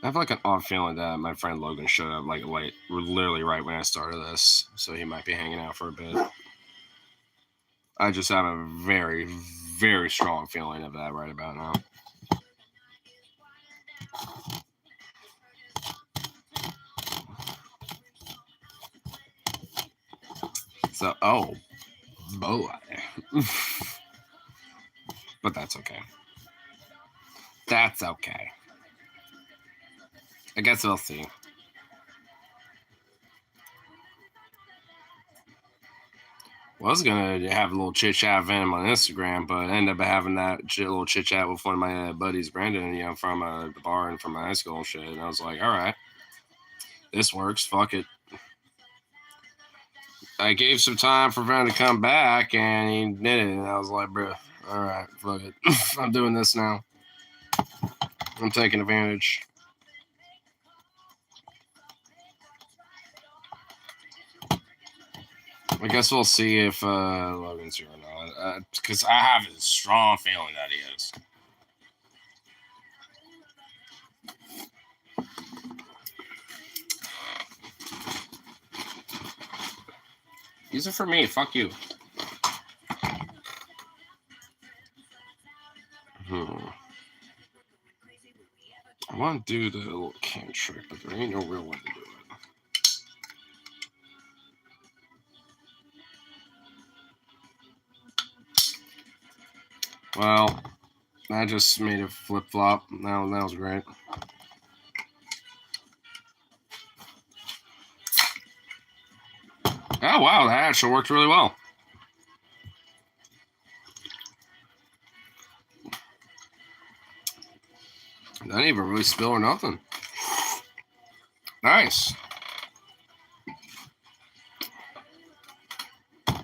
I have like an odd feeling that my friend Logan showed up like late, literally right when I started this, so he might be hanging out for a bit. I just have a very, very strong feeling of that right about now. So, oh, boy. But that's okay. That's okay. I guess we'll see. Was gonna have a little chit chat with him on Instagram, but I ended up having that little chit chat with one of my buddies, Brandon, from the bar and from my high school and shit. And I was like, all right, this works. Fuck it. I gave some time for him to come back, and he did it. And I was like, bro, all right, fuck it. I'm doing this now. I'm taking advantage. I guess we'll see if Logan's here or not. Because I have a strong feeling that he is. These are for me. Fuck you. I want to do the little can trick, but there ain't no real way to do it. Well, I just made a flip-flop. That was great. Oh, wow, that actually worked really well. I didn't even really spill or nothing. Nice.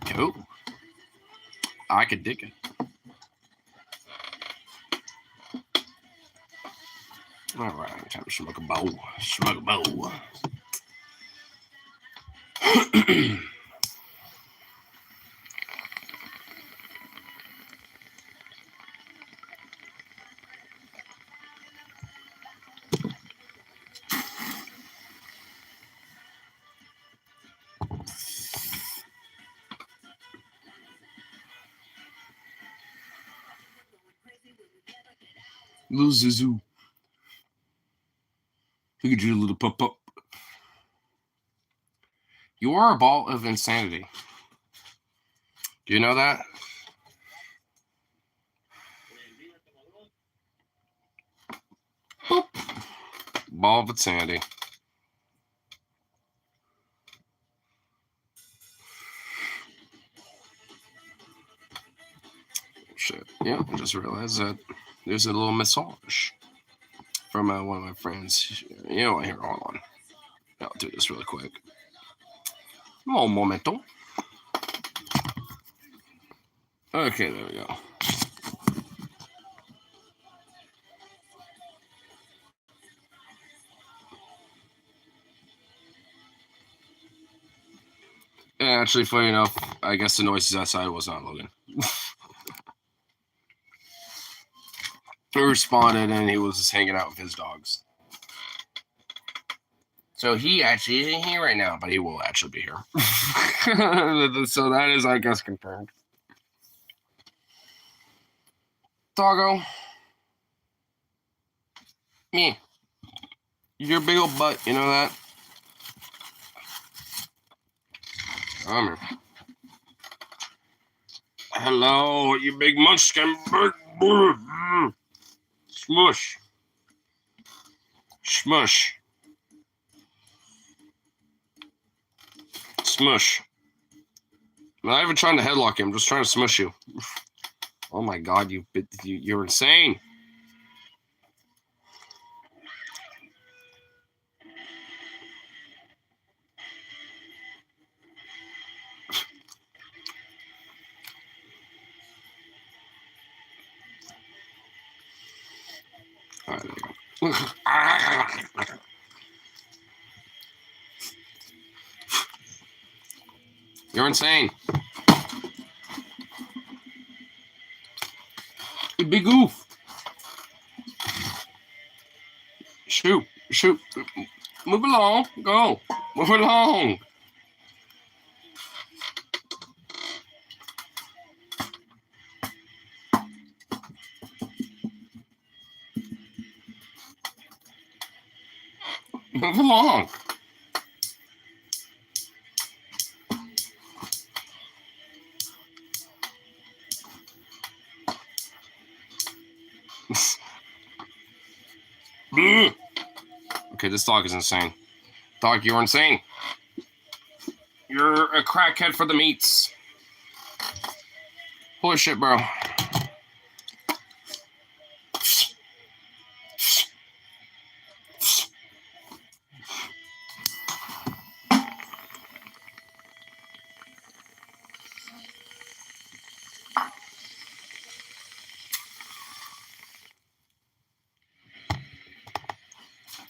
Cool. I could dig it. All right, time to smoke a bowl. Smoke a bowl. Little Zuzu. Look at you, little pup. You are a ball of insanity. Do you know that? Boop. Ball of insanity. Shit. Yeah, I just realized that there's a little massage from one of my friends. You know what? Here, hold on. I'll do this really quick. Un momento. Okay, there we go. And actually, funny enough, I guess the noises outside was not Logan. He responded, and he was just hanging out with his dogs. So he actually isn't here right now, but he will actually be here. So that is, I guess, confirmed. Doggo. Me. Your big old butt, you know that? Come here. Hello, you big munchkin. Smush. Smush. Smush. I'm not even trying to headlock you. I'm just trying to smush you. Oh my god, you're insane. All right, there we go. You're insane. You big goof. Shoot. Move along. Go. Move along. Move along. Okay, this dog is insane. Dog, you're insane. You're a crackhead for the meats. Holy shit, bro.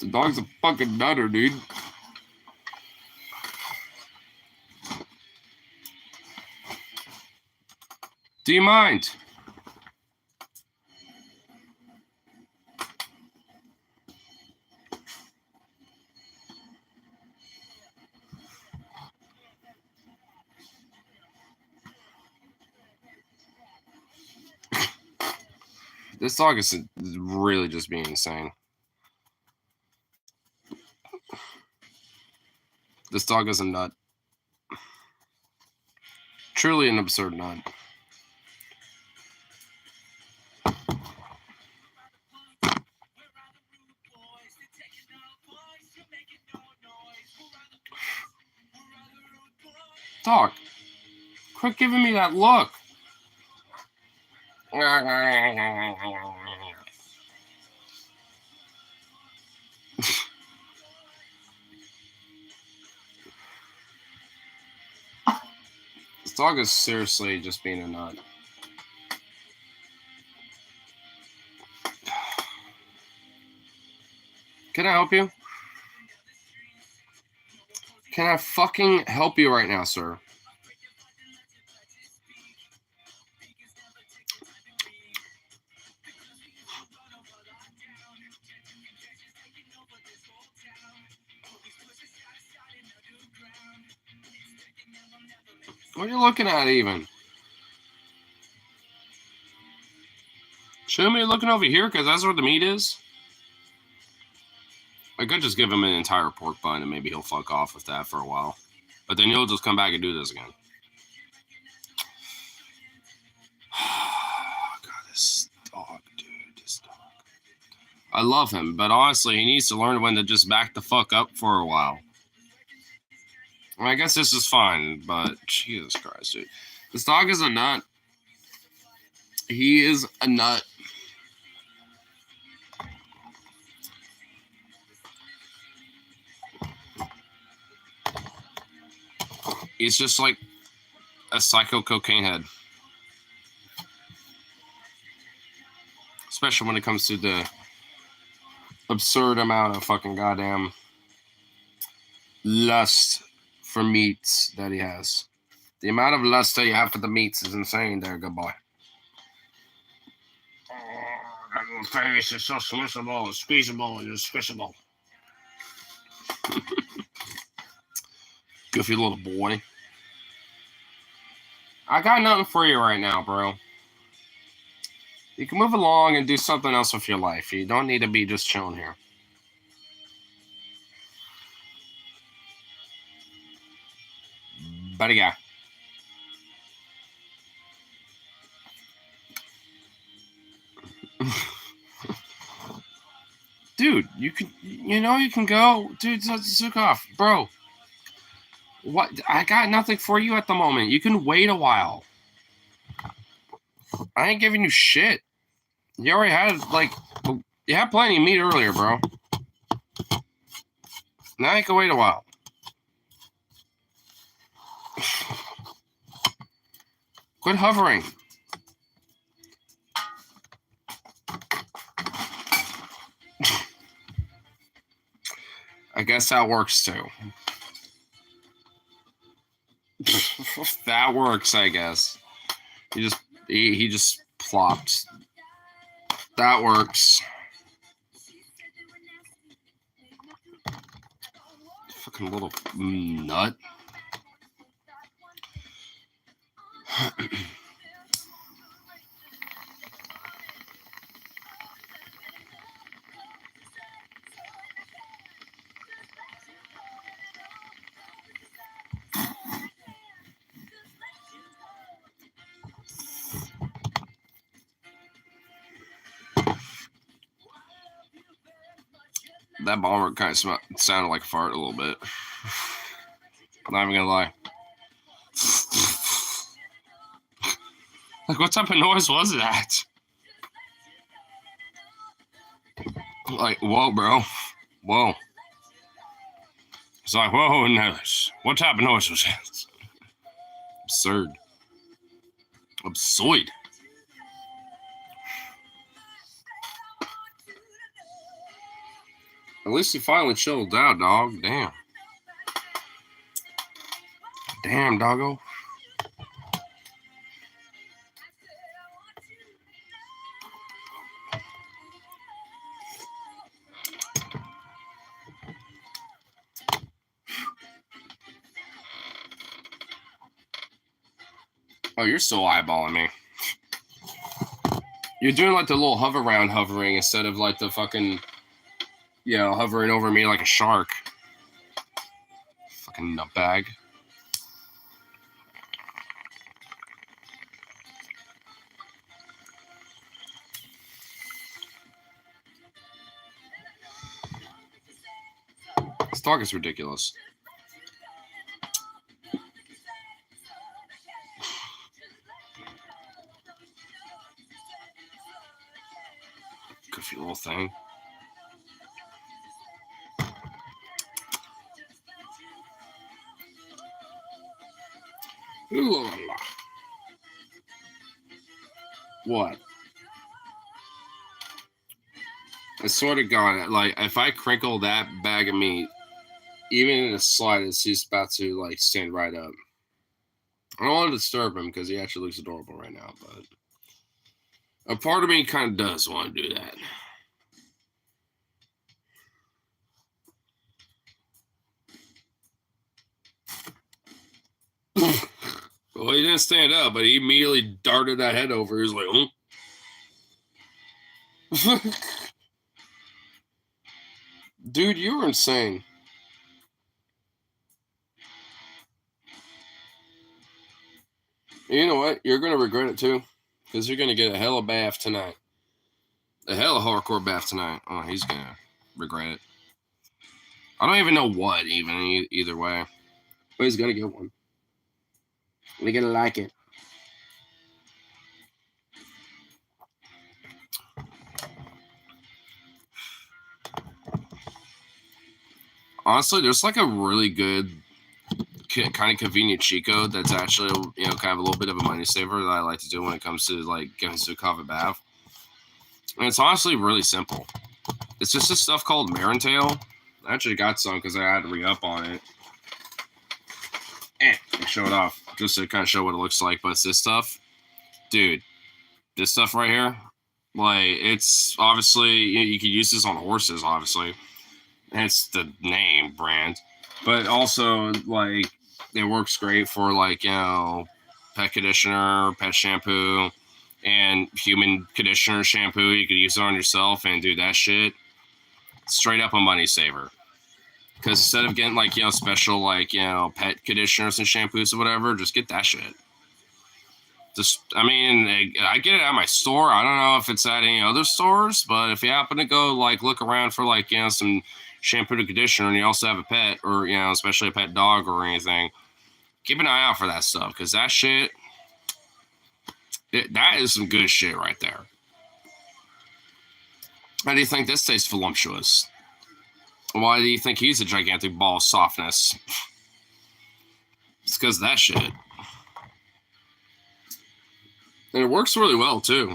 The dog's a fucking nutter, dude. Do you mind? This dog is really just being insane. This dog is a nut. Truly an absurd nut. Dog, quit giving me that look. This dog is seriously just being a nut. Can I help you? Can I fucking help you right now, sir? What are you looking at even? Shouldn't be looking over here because that's where the meat is. I could just give him an entire pork bun and maybe he'll fuck off with that for a while. But then he'll just come back and do this again. God, this dog, dude, this dog. I love him, but honestly, he needs to learn when to just back the fuck up for a while. I guess this is fine, but Jesus Christ, dude. This dog is a nut. He is a nut. He's just like a psycho cocaine head. Especially when it comes to the absurd amount of fucking goddamn lust for meats that he has. The amount of lust that you have for the meats is insane there, good boy. That little face is so squishable, squeezable, and squishable. Goofy little boy. I got nothing for you right now, bro. You can move along and do something else with your life. You don't need to be just chilling here. Buddy guy. Dude, you can go. Dude, zook off. Bro. What? I got nothing for you at the moment. You can wait a while. I ain't giving you shit. You already had, you had plenty of meat earlier, bro. Now you can wait a while. Quit hovering. I guess that works too. That works, I guess. He just plopped. That works. Little nut. That bomber kind of sounded like a fart a little bit. Not even gonna lie. Like, what type of noise was that? Like, whoa, bro. Whoa. It's like, whoa, noise. What type of noise was that? Absurd. Absurd. At least he finally chilled out, dog. Damn. Damn, doggo. Oh, you're still eyeballing me. You're doing like the little hover round hovering instead of like the fucking, you know, hovering over me like a shark. Fucking nutbag. This dog is ridiculous. Goofy little thing. Ooh. What? I swear to God, like, if I crinkle that bag of meat, even in the slightest, he's about to, like, stand right up. I don't want to disturb him because he actually looks adorable right now, but a part of me kind of does want to do that. Well, he didn't stand up, but he immediately darted that head over. He was like, Dude, you were insane. You know what? You're going to regret it too, because you're going to get a hella bath tonight. A hella hardcore bath tonight. Oh, he's going to regret it. I don't even know what, even, either way. But he's going to get one. He's going to like it. Honestly, there's like a really good kind of convenient cheat code that's actually, you know, kind of a little bit of a money saver that I like to do when it comes to like getting to a coffee bath. And it's honestly really simple. It's just this stuff called Marintail. I actually got some because I had to re-up on it. I show it off just to kind of show what it looks like. But it's this stuff. Dude, this stuff right here, like, it's obviously, you could use this on horses, obviously. It's the name brand. But also, like, it works great for, like, you know, pet conditioner, pet shampoo, and human conditioner shampoo. You could use it on yourself and do that shit. Straight up a money saver. Because instead of getting, like, you know, special, like, you know, pet conditioners and shampoos or whatever, just get that shit. Just, I mean, I get it at my store. I don't know if it's at any other stores, but if you happen to go, like, look around for, like, you know, some shampoo and conditioner, and you also have a pet, or, you know, especially a pet dog or anything, keep an eye out for that stuff, because that shit, that is some good shit right there. How do you think this tastes voluptuous? Why do you think he's a gigantic ball of softness? It's because of that shit. And it works really well, too.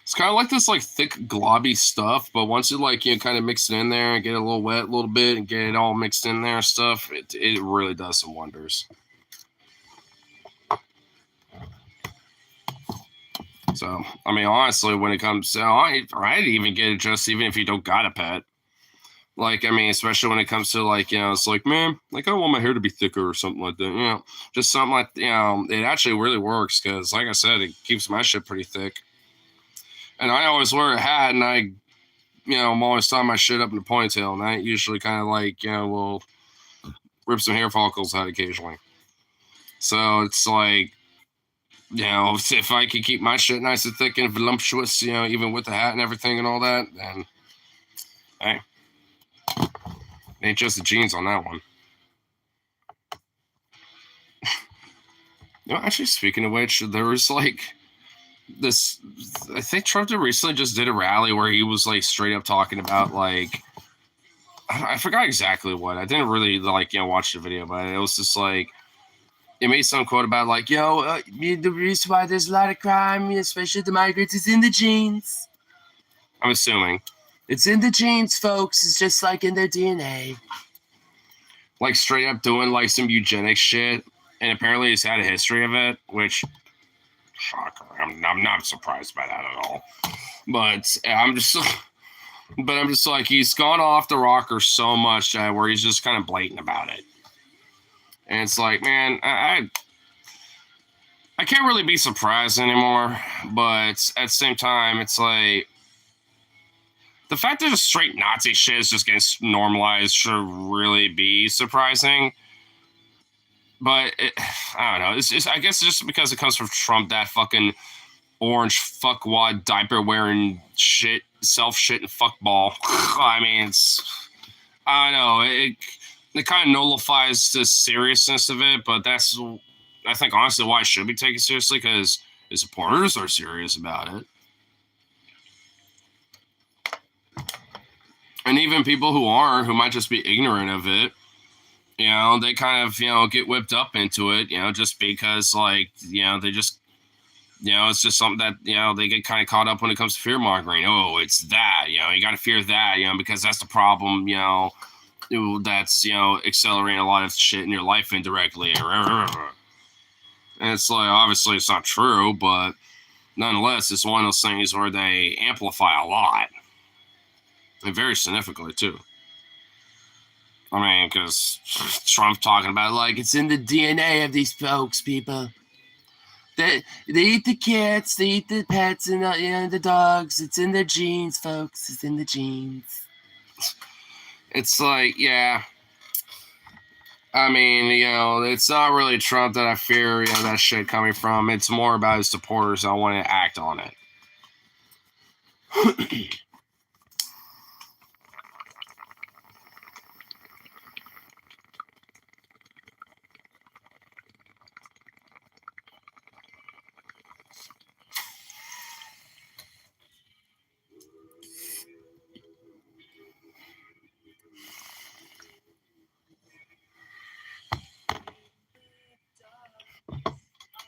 It's kind of like this, like, thick, globby stuff, but once you, like, you know, kind of mix it in there and get it a little wet a little bit and get it all mixed in there and stuff, it really does some wonders. So, I mean, honestly, when it comes to, I'd even get it just even if you don't got a pet. Like, I mean, especially when it comes to like, it's like, man, like I want my hair to be thicker or something like that. Just something like, it actually really works because, like I said, it keeps my shit pretty thick. And I always wear a hat, and I'm always tying my shit up in a ponytail, and I usually kind of like, will rip some hair follicles out occasionally. So it's like, if I could keep my shit nice and thick and voluptuous, even with the hat and everything and all that, then hey, ain't just the jeans on that one. Actually, speaking of which, there was like this. I think Trump recently just did a rally where he was like straight up talking about like, I forgot exactly what. I didn't really like watch the video, but it was just like it made some quote about like, the reason why there's a lot of crime, especially the migrants, is in the genes. I'm assuming it's in the genes, folks. It's just like in their DNA. Like straight up doing like some eugenics shit, and apparently he's had a history of it, which shocker. I'm not surprised by that at all. But I'm just like, he's gone off the rocker so much where he's just kind of blatant about it. And it's like, man, I can't really be surprised anymore. But at the same time, it's like the fact that the straight Nazi shit is just getting normalized should really be surprising. But I don't know. I guess just because it comes from Trump, that fucking orange fuckwad diaper wearing shit, self shit and fuckball. I mean, I don't know. It kind of nullifies the seriousness of it, but that's, I think, honestly, why it should be taken seriously, because his supporters are serious about it. And even people who aren't, who might just be ignorant of it, they kind of, get whipped up into it, just because, like, they just, it's just something that, they get kind of caught up when it comes to fear mongering. Oh, it's that, you got to fear that, because that's the problem, that's, accelerating a lot of shit in your life indirectly. And it's like, obviously it's not true, but nonetheless, it's one of those things where they amplify a lot. And very significantly, too. I mean, because Trump talking about, like, it's in the DNA of these folks, people. They eat the cats, they eat the pets, and the dogs. It's in their genes, folks. It's in the genes. It's like, yeah. I mean, it's not really Trump that I fear, that shit coming from. It's more about his supporters. I want to act on it.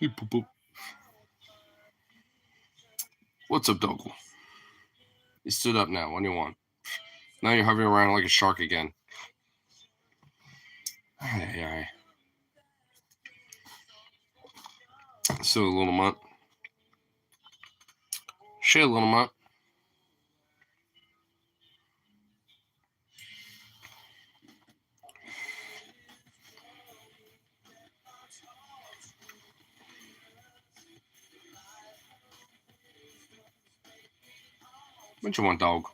Hey, poo-poo. What's up, Dogle? You stood up now. What do you want? Now you're hovering around like a shark again. Aye. So, little mutt. Shit, little mutt. What you want, dog?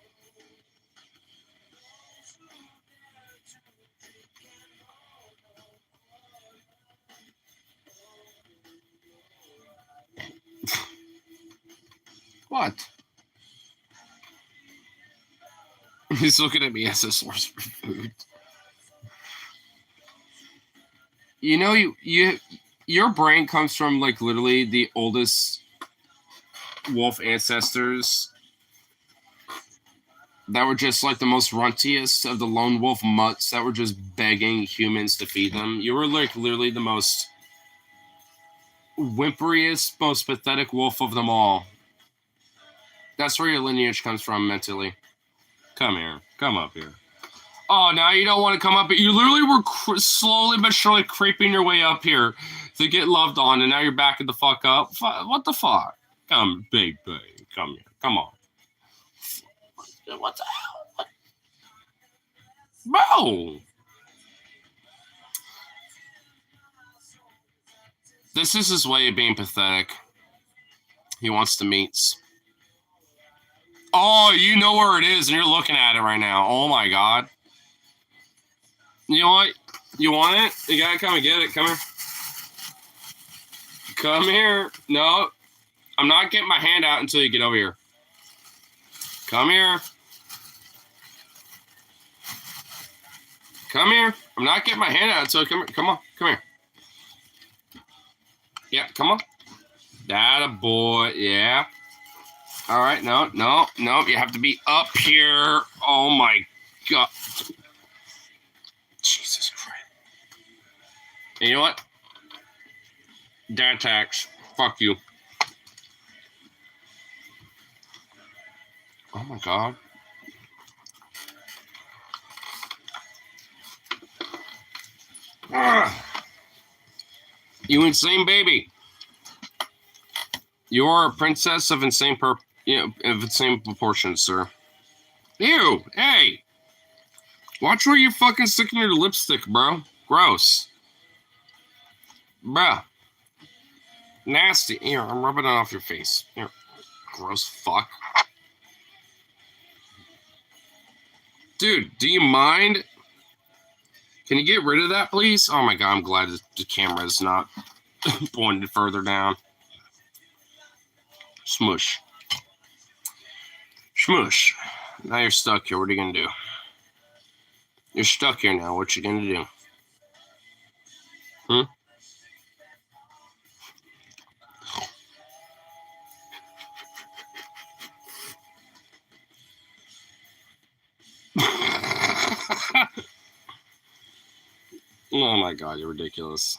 What? He's looking at me as a source for food. Your brain comes from like literally the oldest wolf ancestors that were just like the most runtiest of the lone wolf mutts that were just begging humans to feed them. You were like literally the most whimperiest, most pathetic wolf of them all. That's where your lineage comes from mentally. Come here. Come up here. Oh, now you don't want to come up. You literally were slowly but surely creeping your way up here to get loved on, and now you're backing the fuck up. What the fuck? Come, big. Come here. Come on. What the hell? What? Bro! This is his way of being pathetic. He wants the meats. Oh, you know where it is, and you're looking at it right now. Oh, my God. You know what? You want it? You gotta come and get it. Come here. Come here. No. I'm not getting my hand out until you get over here. Come here. Come here. I'm not getting my hand out until you come here. Come on. Come here. Yeah, come on. That a boy. Yeah. All right. No. You have to be up here. Oh, my God. Jesus Christ. And you know what? Dad tax. Fuck you. Oh, my God. You insane baby. You are a princess of insane of insane proportions, sir. Ew, hey. Watch where you're fucking sticking your lipstick, bro. Gross. Bruh. Nasty. Here, I'm rubbing it off your face. Here. Gross fuck. Dude, do you mind? Can you get rid of that, please? Oh my God, I'm glad the camera is not pointed further down. Smush. Smush. Now you're stuck here. What are you going to do? You're stuck here now. What you going to do? Oh my God, you're ridiculous.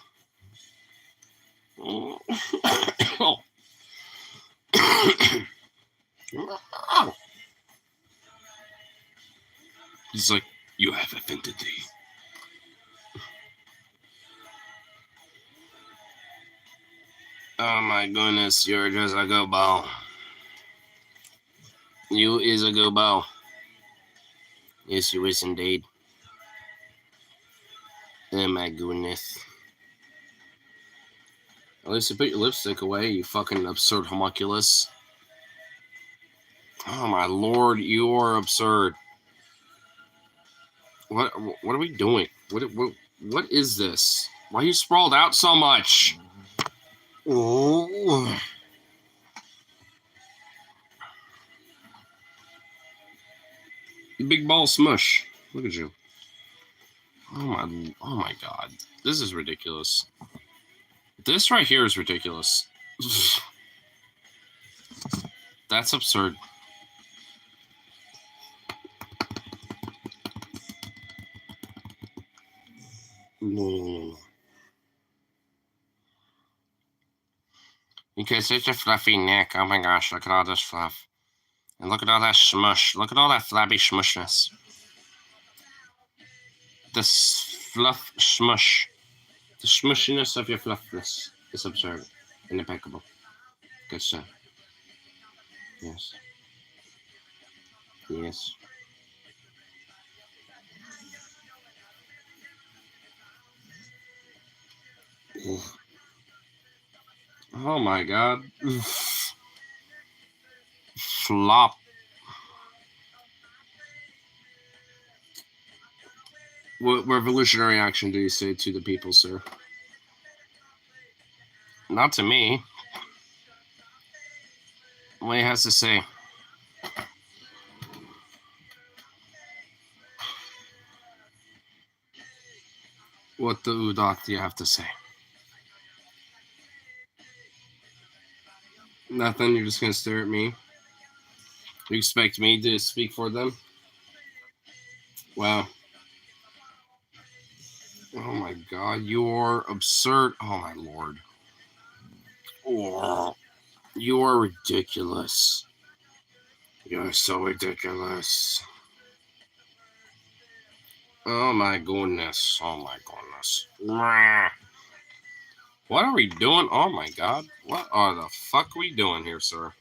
He's like, you have offended thee. Oh my goodness, you're just a good bow. You is a good bow. Yes, you is indeed. Oh my goodness. At least you put your lipstick away, you fucking absurd homunculus. Oh my lord, you are absurd. What are we doing? What is this? Why are you sprawled out so much? Oh. You big ball smush. Look at you. Oh my God. This is ridiculous. This right here is ridiculous. That's absurd. No. You can such a fluffy neck. Oh my gosh, look at all this fluff. And look at all that smush. Look at all that flabby smushness. This fluff smush. The smushiness of your fluffness is absurd and impeccable. Good sir. Yes. Yes. Oh my God. Flop. What revolutionary action do you say to the people, sir? Not to me. What he has to say. What the Udot do you have to say? Nothing, you're just gonna stare at me. You expect me to speak for them? Wow. Oh my God, you're absurd. Oh my lord. Oh, you are ridiculous. You're so ridiculous. Oh my goodness. Oh my goodness. What are we doing? Oh my God. What are the fuck we doing here, sir?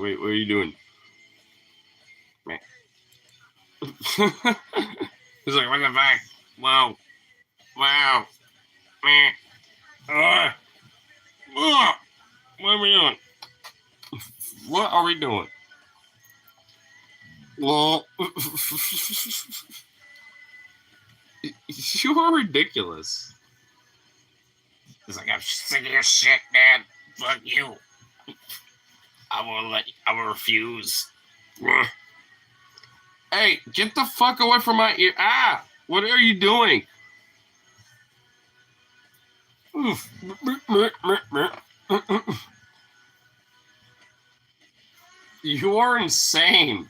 wait, what are you doing? He's like, what the fuck? Wow. What are we doing? What are we doing? Well, you are ridiculous. He's like, I'm sick of your shit, Dad. Fuck you. I will refuse. Hey, get the fuck away from my ear. Ah, what are you doing? You are insane.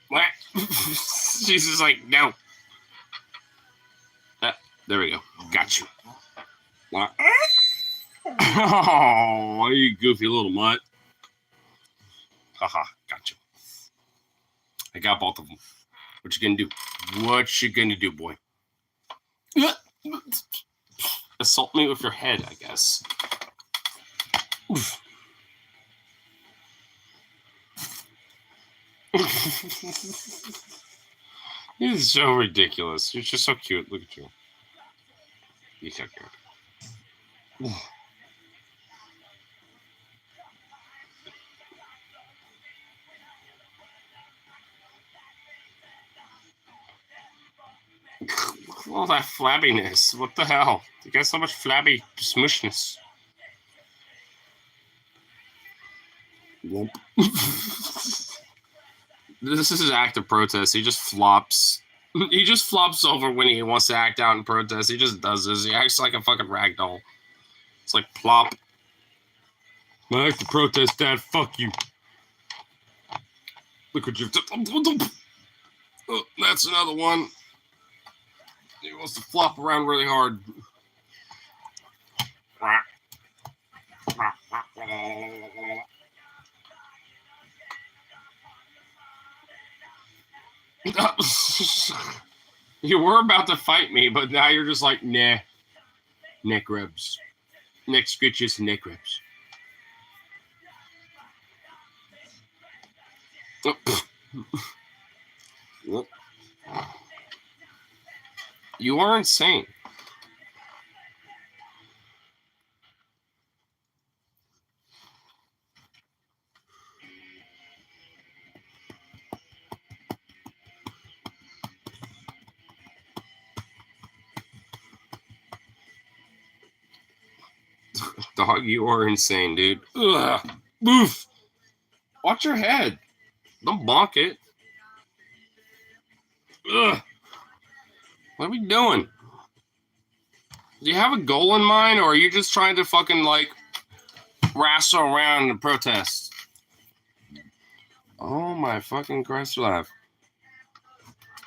What? She's just like, no. There we go. Got you. What? Oh, you goofy little mutt. Haha, got you. I got both of them. What you gonna do? What you gonna do, boy? Assault me with your head, I guess. You're so ridiculous. You're just so cute. Look at you. You're so cute. All that flabbiness. What the hell? You got so much flabby smushness. Whoop. This is his act of protest. He just flops. He just flops over when he wants to act out in protest. He just does this. He acts like a fucking ragdoll. It's like plop. My act of protest, Dad. Fuck you. Look what you've done. Oh, that's another one. He wants to flop around really hard. You were about to fight me, but now you're just like, nah. Neck rubs. Neck scritches, neck rubs. You are insane. Dog, you are insane, dude. Ugh. Oof. Watch your head. Don't bonk it. Ugh. What are we doing? Do you have a goal in mind, or are you just trying to fucking, like, wrestle around and protest? Oh my fucking Christ alive.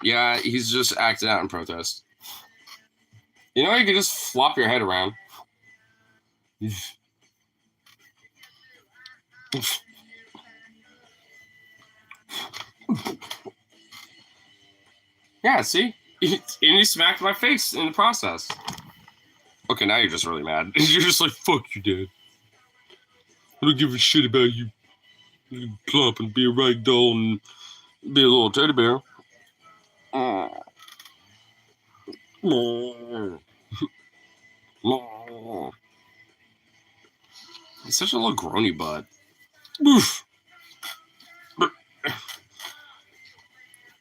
Yeah, he's just acting out in protest. You know, you can just flop your head around. Yeah, see? And you smacked my face in the process. Okay, now you're just really mad. You're just like, fuck you, Dad. I don't give a shit about you. You plump and be a rag doll and be a little teddy bear. He's such a little groany butt. Oof.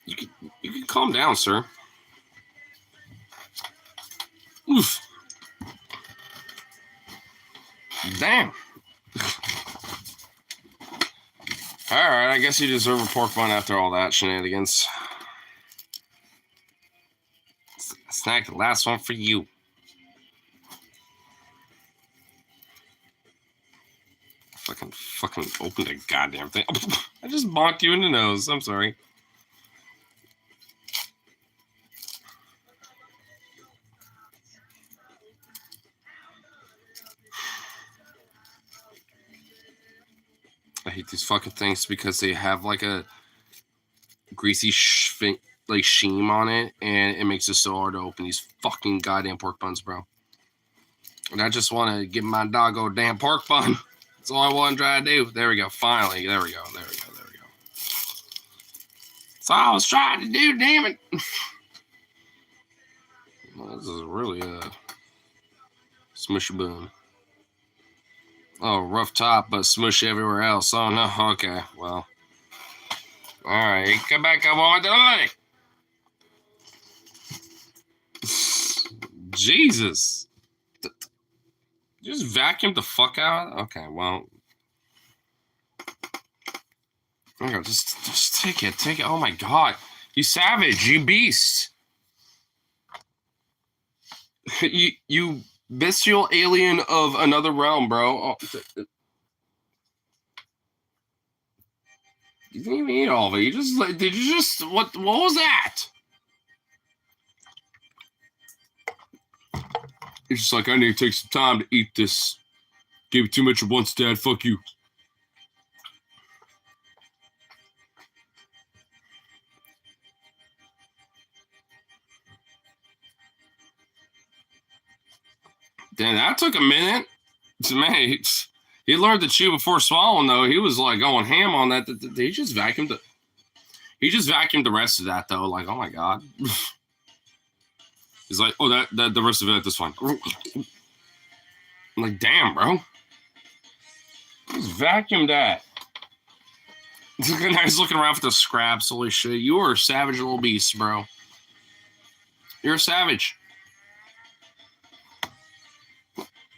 You can calm down, sir. Oof. Damn. Alright, I guess you deserve a pork bun after all that shenanigans. Snack, the last one for you. Fucking open the goddamn thing. I just bonked you in the nose. I'm sorry. I hate these fucking things because they have like a greasy like sheen on it, and it makes it so hard to open these fucking goddamn pork buns, bro. And I just want to get my doggo damn pork bun. That's all I want to try to do. There we go. Finally. There we go. That's all I was trying to do, damn it. Well, this is really smushy boom. Oh, rough top, but smushy everywhere else. Oh, no. Okay. Well. All right. Come back up on my Jesus. Just vacuum the fuck out? Okay, well. Okay, just take it. Take it. Oh my god. You savage. You beast. you bestial alien of another realm, bro. Oh, you didn't even eat all of it. Did you just what was that? It's just like I need to take some time to eat this. Gave it too much at once, Dad. Fuck you. Damn, that took a minute. Man, he learned to chew before swallowing, though. He was like going ham on that. He just vacuumed it. He just vacuumed the rest of that, though. Like, oh my god. He's like, oh, that the rest of it, that's fine. I'm like, damn, bro. Just vacuumed that. He's looking around for the scraps. Holy shit. You are a savage little beast, bro. You're a savage.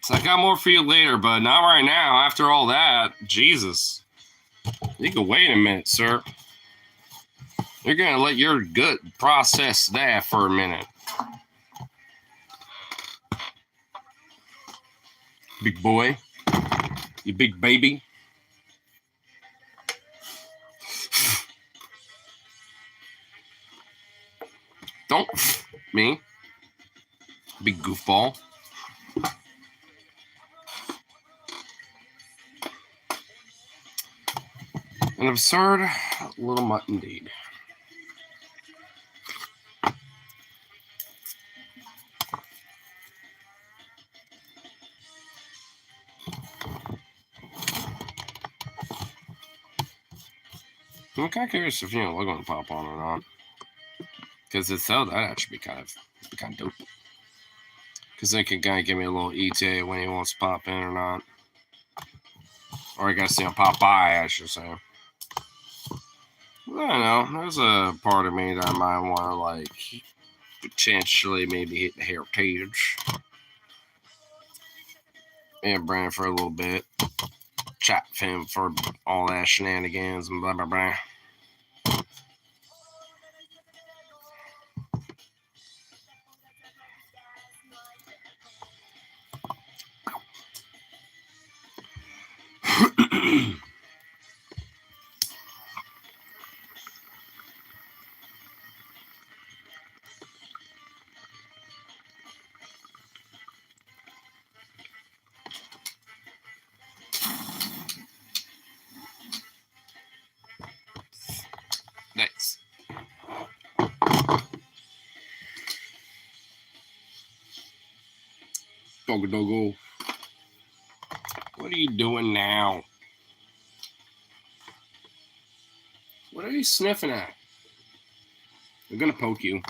So I got more for you later, but not right now. After all that, Jesus. You can wait a minute, sir. You're going to let your gut process that for a minute. Big boy. You big baby. Don't me. Big goofball. An absurd little mutt indeed. I'm kind of curious if logo going to pop on or not. Because if so, that actually be kind of dope. Because they can kind of give me a little ETA when he wants to pop in or not. Or I gotta see him pop by, I should say. I don't know. There's a part of me that I might want to, like, potentially maybe hit the heritage. And Brandon for a little bit. Chat with him for all that shenanigans and blah, blah, blah. Nice. Doggo. What are you doing now? What are you sniffing at? I'm gonna poke you.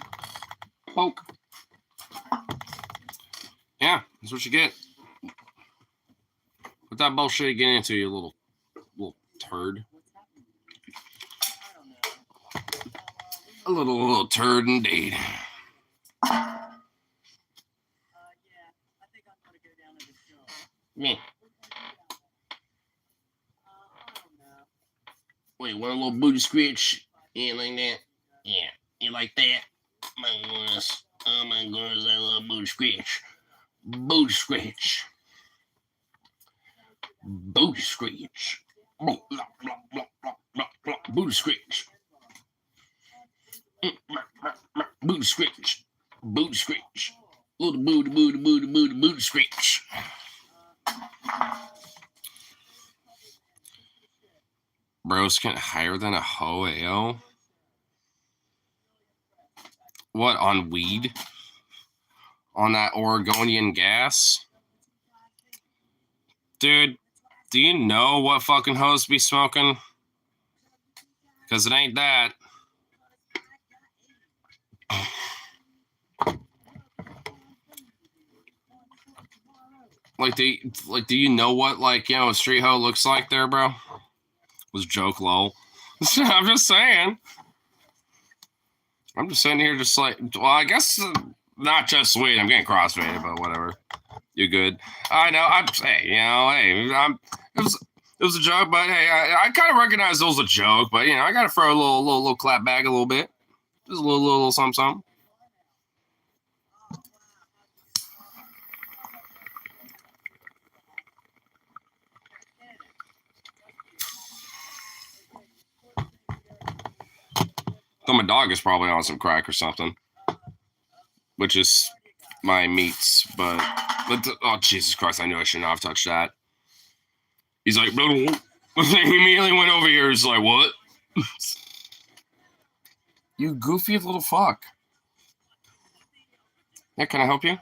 Poke. Yeah, that's what you get. What that bullshit you get into, you little turd. A little turd indeed. Me. Wait, want a little booty scratch? Yeah, like that? Yeah, you like that? My goodness. Oh my goodness, I love booty scratch. Booty scratch. Booty scratch. Booty scratch. Booty scratch. Booty scratch. Little booty scratch. Bro's getting higher than a hoe, AO? What, on weed? On that Oregonian gas? Dude, Do you know what fucking hoes be smoking? Because it ain't that. Like, do you know what, like, a street hoe looks like there, bro? Was joke, lol. I'm just saying. I'm just sitting here just like, well, I guess not just sweet. I'm getting crossfaded, but whatever. You good? I know. It was a joke, but hey, I kind of recognize it was a joke, but I got to throw a little clap back a little bit, just a little something, something. So my dog is probably on some crack or something, which is my meats, but oh Jesus Christ, I knew I should not have touched that. He's like, he immediately went over here. He's like, what? You goofy little fuck. Yeah, can I help you?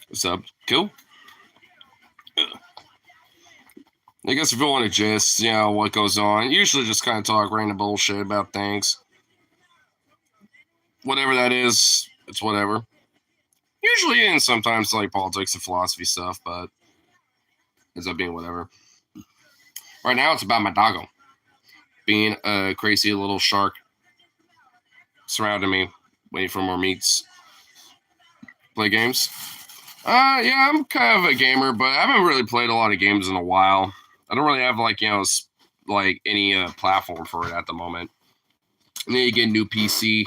What's up? Cool. I guess if you want to gist, what goes on, usually just kind of talk random bullshit about things. Whatever that is, it's whatever. Usually, and sometimes like politics and philosophy stuff, but ends up being whatever. Right now, it's about my doggo being a crazy little shark surrounding me, waiting for more meats. Play games. Yeah, I'm kind of a gamer, but I haven't really played a lot of games in a while. I don't really have like any platform for it at the moment. I need to get a new PC.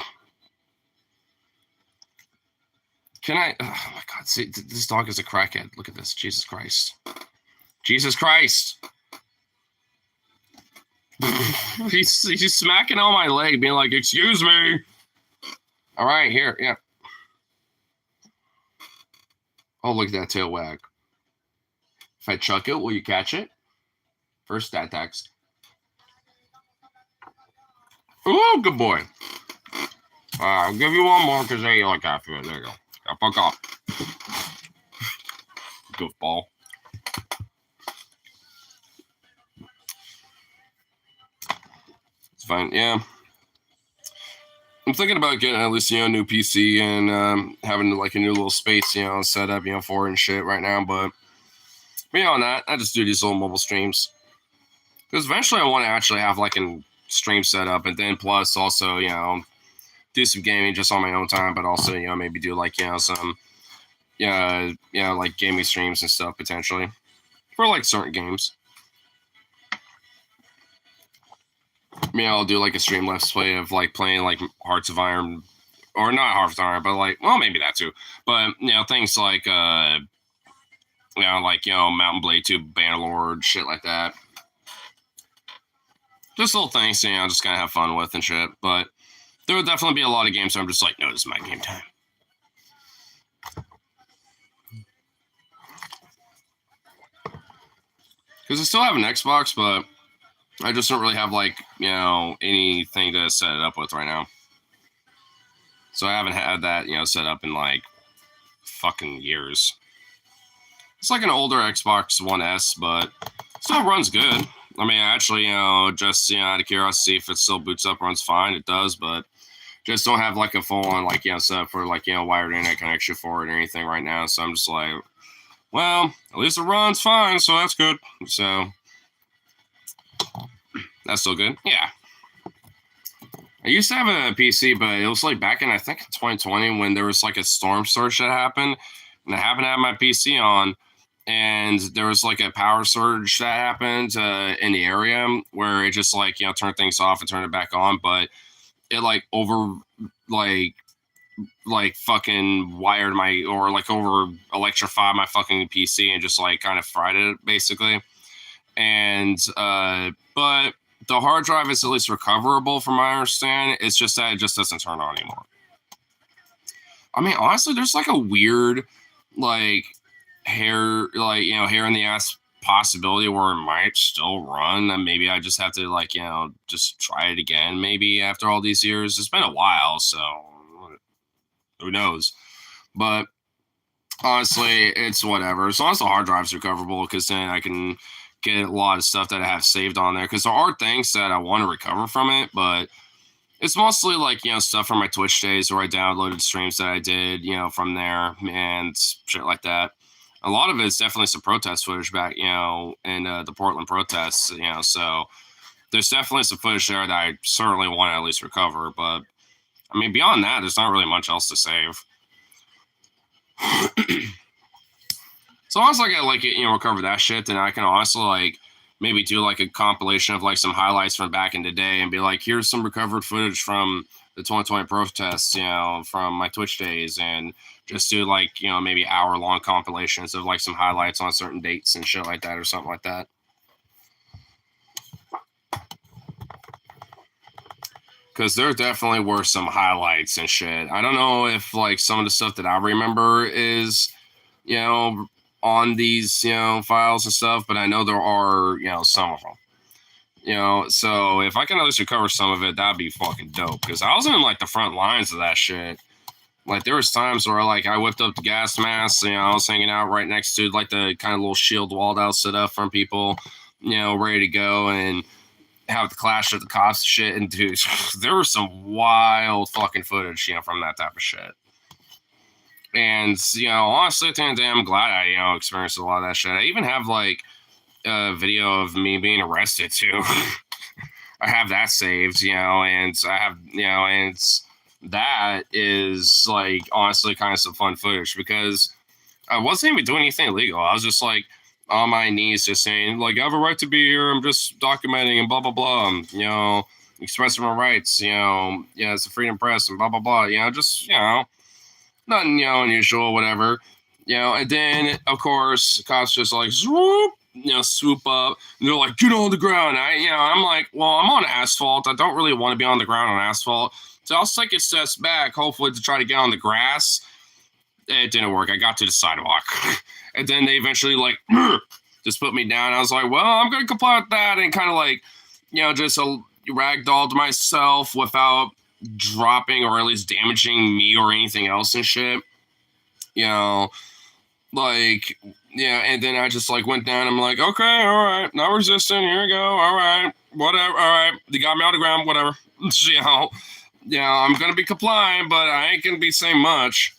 Can I? Oh my God! See, this dog is a crackhead. Look at this. Jesus Christ! Jesus Christ! he's smacking on my leg, being like, "Excuse me." All right, here, yeah. Oh, look at that tail wag. If I chuck it, will you catch it? First stat text. Oh, good boy. I'll give you one more because you like half of it. There you go. Now, fuck off. Goofball. It's fine. Yeah. I'm thinking about getting at least a new PC and having like a new little space set up for it and shit right now. But beyond that, I just do these little mobile streams because eventually I want to actually have like a stream set up, and then plus also do some gaming just on my own time, but also maybe do like some like gaming streams and stuff potentially for like certain games. I'll do like a stream let's play of like playing like Hearts of Iron, or not Hearts of Iron, but like, well, maybe that too. But things like Mountain Blade 2, Bannerlord, shit like that. Just little things, just kind of have fun with and shit. But there would definitely be a lot of games where I'm just like, no, this is my game time. Because I still have an Xbox, but I just don't really have like anything to set it up with right now. So I haven't had that set up in like fucking years. It's like an older Xbox One S, but still runs good. I mean, actually, just out of curiosity, if it still boots up, runs fine. It does, but just don't have like a full on like set up for like wired internet connection for it or anything right now. So I'm just like, well, at least it runs fine, so that's good. So that's still good. Yeah. I used to have a PC, but it was like back in, I think, 2020 when there was like a storm surge that happened. And I happened to have my PC on, and there was like a power surge that happened in the area where it just like, turned things off and turned it back on. But it like fucking wired over electrified my fucking PC and just like kind of fried it basically. And, but the hard drive is at least recoverable from my understanding. It's just that it just doesn't turn on anymore. I mean, honestly, there's like a weird, like hair in the ass possibility where it might still run. And maybe I just have to like, just try it again. Maybe after all these years, it's been a while. So Who knows? But honestly, it's whatever. As long as the hard drive's recoverable, because then I can get a lot of stuff that I have saved on there. Because there are things that I want to recover from it, but it's mostly like, stuff from my Twitch days where I downloaded streams that I did, from there and shit like that. A lot of it's definitely some protest footage back, in the Portland protests, so there's definitely some footage there that I certainly want to at least recover. But I mean, beyond that, there's not really much else to save. So long as like I like it, recover that shit, then I can also like maybe do like a compilation of like some highlights from back in the day and be like, here's some recovered footage from the 2020 protests, from my Twitch days, and just do like, maybe hour-long compilations of like some highlights on certain dates and shit like that or something like that. Because there definitely were some highlights and shit. I don't know if like some of the stuff that I remember is, on these, files and stuff, but I know there are, some of them. So if I can at least recover some of it, that'd be fucking dope. Because I was in like the front lines of that shit. Like there was times where like I whipped up the gas mask, I was hanging out right next to like the kind of little shield walled out set up from people, ready to go and have the clash of the cops shit. And dude, there was some wild fucking footage, from that type of shit. And, honestly, at the end of the day, I'm glad I, experienced a lot of that shit. I even have like a video of me being arrested too. I have that saved, and I have, and that is like honestly kind of some fun footage because I wasn't even doing anything illegal. I was just like on my knees, just saying like I have a right to be here. I'm just documenting and blah blah blah. Expressing my rights. It's a freedom press and blah blah blah. Just nothing unusual, whatever. And then of course the cops just like swoop. Swoop up and they're like, get on the ground. I'm like, well, I'm on asphalt. I don't really want to be on the ground on asphalt. So I'll take a step back, hopefully to try to get on the grass. It didn't work. I got to the sidewalk. And then they eventually like just put me down. I was like, well, I'm going to comply with that. And kind of like, just ragdolled myself without dropping or at least damaging me or anything else and shit. Like, and then I just like went down. I'm like, okay, all right, not resisting. Here we go. All right, whatever. All right, they got me on the ground. Whatever. I'm gonna be complying, but I ain't gonna be saying much.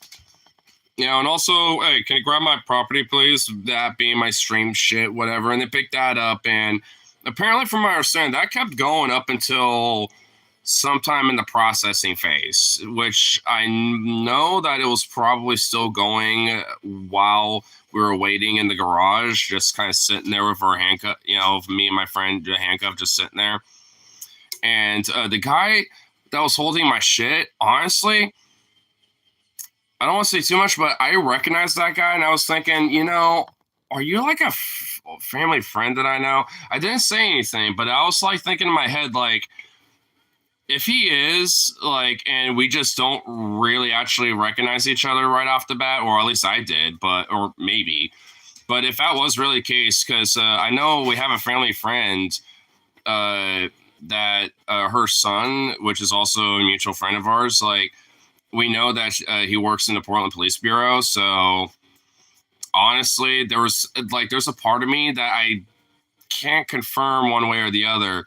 And also, hey, can you grab my property, please? That being my stream shit, whatever. And they picked that up, and apparently, from my understanding, that kept going up until sometime in the processing phase, which I know that it was probably still going while we were waiting in the garage, just kind of sitting there with our handcuff, me and my friend, the handcuff, just sitting there. And the guy that was holding my shit, honestly, I don't want to say too much, but I recognized that guy, and I was thinking, are you like a family friend that I know? I didn't say anything, but I was like thinking in my head, like, if he is, like, and we just don't really actually recognize each other right off the bat, or at least I did, or maybe. But if that was really the case, because I know we have a family friend that her son, which is also a mutual friend of ours, like, we know that he works in the Portland Police Bureau. So honestly, there's a part of me that I can't confirm one way or the other,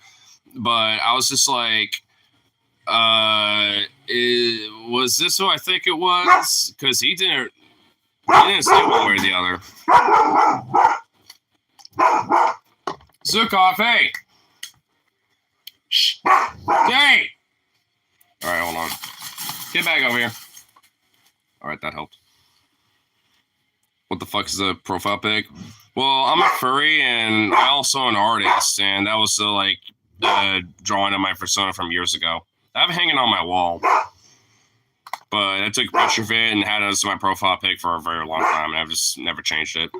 but I was just like, was this who I think it was? Because he didn't say one way or the other. Zukov, hey! Shh. Hey! Alright, hold on. Get back over here. Alright, that helped. What the fuck is the profile pic? Well, I'm a furry, and I'm also an artist, and that was the drawing of my persona from years ago. I have it hanging on my wall. But I took a picture of it and had it as my profile pic for a very long time, and I've just never changed it.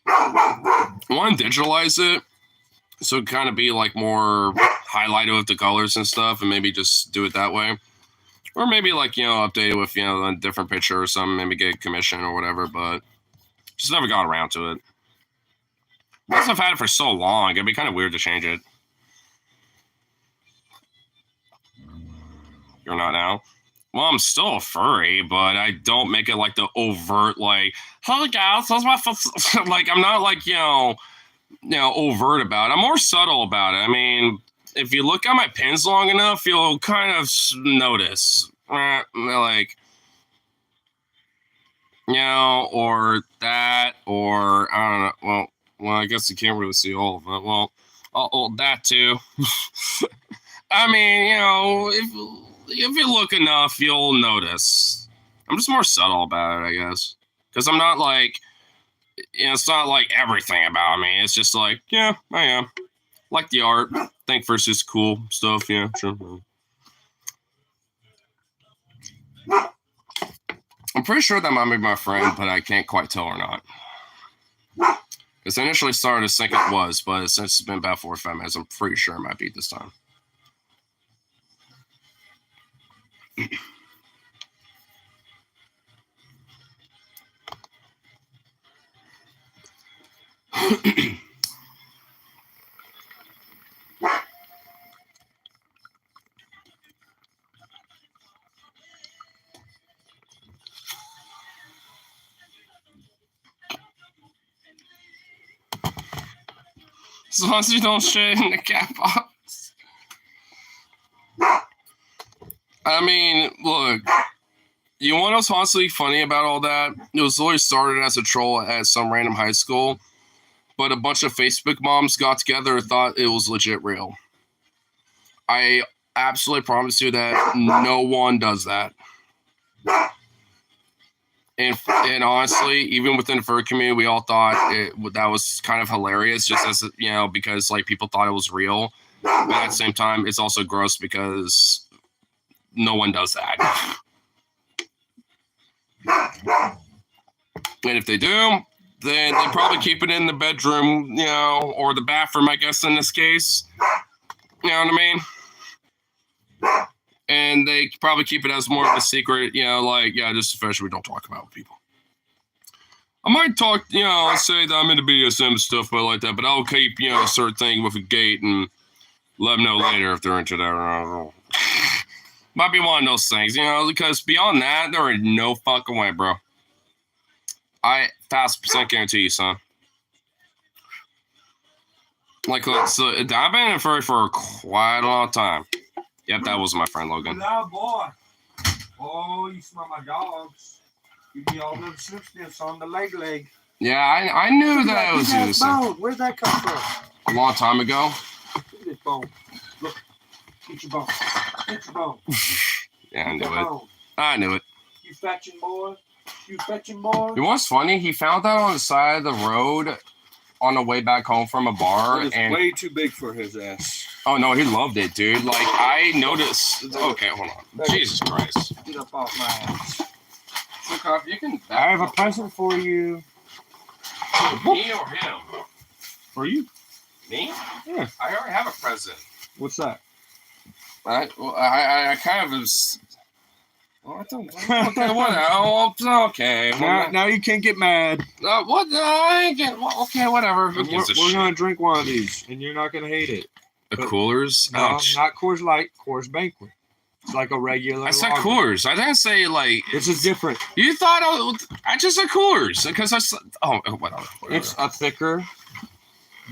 I want to digitalize it, so it kind of be like more highlighted with the colors and stuff, and maybe just do it that way. Or maybe update it with, a different picture or something, maybe get a commission or whatever, but just never got around to it. Because I've had it for so long, it'd be kind of weird to change it. You're not now? Well, I'm still a furry, but I don't make it like the overt, like, hey guys, that's my like, I'm not like, overt about it. I'm more subtle about it. I mean, if you look at my pins long enough, you'll kind of notice. Like, or that, or I don't know. Well, I guess you can't really see all of it. Well, that too. I mean, if you look enough, you'll notice. I'm just more subtle about it, I guess, because I'm not like, it's not like everything about me. It's just like, yeah, I am. Like the art, think versus cool stuff. Yeah, sure. I'm pretty sure that might be my friend, but I can't quite tell or not. Because I initially started to think it was, but since it's been about 4 or 5 minutes, I'm pretty sure it might be this time. As long as you don't shit in the cat box. I mean, look, you want what's honestly funny about all that? It was literally started as a troll at some random high school, but a bunch of Facebook moms got together and thought it was legit real. I absolutely promise you that no one does that. And honestly, even within the fur community, we all thought that was kind of hilarious, just as because like people thought it was real. But at the same time, it's also gross because no one does that. And if they do, then they probably keep it in the bedroom, or the bathroom, I guess in this case. You know what I mean? And they probably keep it as more of a secret, just especially we don't talk about with people. I might talk, say that I'm into BDSM stuff, but like that, but I'll keep, a certain thing with a gate and let them know later if they're into that or not. Might be one of those things, because beyond that, there ain't no fucking way, bro. I fast percent guarantee you, son. Like, so I've been in furry for quite a long time. Yep, that was my friend Logan. Loud boy. Oh, you smell my dogs. You be all them sniffs on the leg. Yeah, I knew that was you. Where'd that come from? A long time ago. Look at this bone. Look. Get your bone. Get your bone. Yeah, I knew it. You fetching, boy? You know what's funny? He found that on the side of the road on the way back home from a bar. It's way too big for his ass. Oh, no, he loved it, dude. Like, I noticed. Okay, hold on. Jesus Christ. Get up off my ass. Look, you can. I have a present for you. Me or him? For you. Me? Yeah. I already have a present. What's that? I kind of was. Well, okay, whatever. Okay. Now you can't get mad. What? I ain't getting. Okay, whatever. We're gonna drink one of these, and you're not gonna hate it. The Coolers? No, not Coors Light. Coors Banquet. It's like a regular. I said lager. Coors. I didn't say like. It's a different. You thought I just said Coors because I said. Oh, whatever. It's a thicker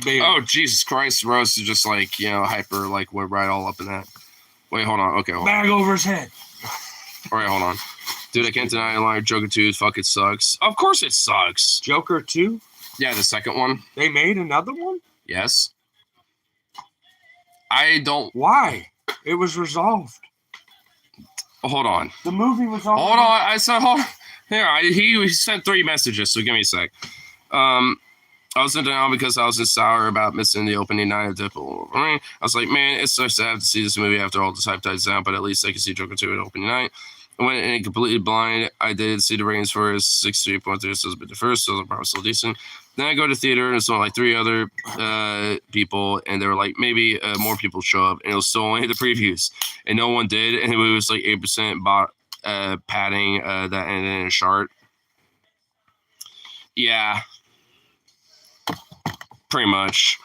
beer. Oh, Jesus Christ! Rose is just like hyper, like we're right all up in that. Wait, hold on. Okay, hold on. Bag over his head. All right, hold on. Dude, I can't deny like Joker 2 fucking sucks. Of course it sucks. Joker 2? Yeah, the second one. They made another one? Yes. I don't. Why? It was resolved. Hold on. The movie was all. Hold on. I said, hold on. Here, he sent 3 messages, so give me a sec. I was in denial because I was just sour about missing the opening night of Deadpool. I was like, man, it's so sad to see this movie after all this hype dies down, but at least I can see Joker 2 at opening night. I went in completely blind. I did see the ratings for his 63.3, so it was a bit the first, so the bar was still decent. Then I go to theater, and saw like 3 other people, and they were like, maybe more people show up, and it was still only the previews, and no one did, and it was like 8% padding that ended in a shard. Yeah. Pretty much.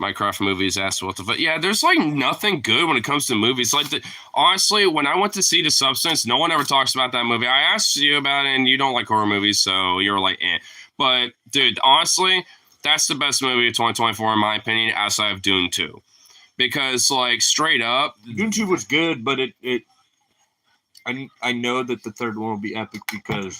Minecraft movies asked what the fuck. Yeah, there's like nothing good when it comes to movies. Like, honestly, when I went to see The Substance, no one ever talks about that movie. I asked you about it, and you don't like horror movies, so you're like, eh. But, dude, honestly, that's the best movie of 2024, in my opinion, outside of Dune 2. Because, like, straight up... Dune 2 was good, but I know that the third one will be epic because...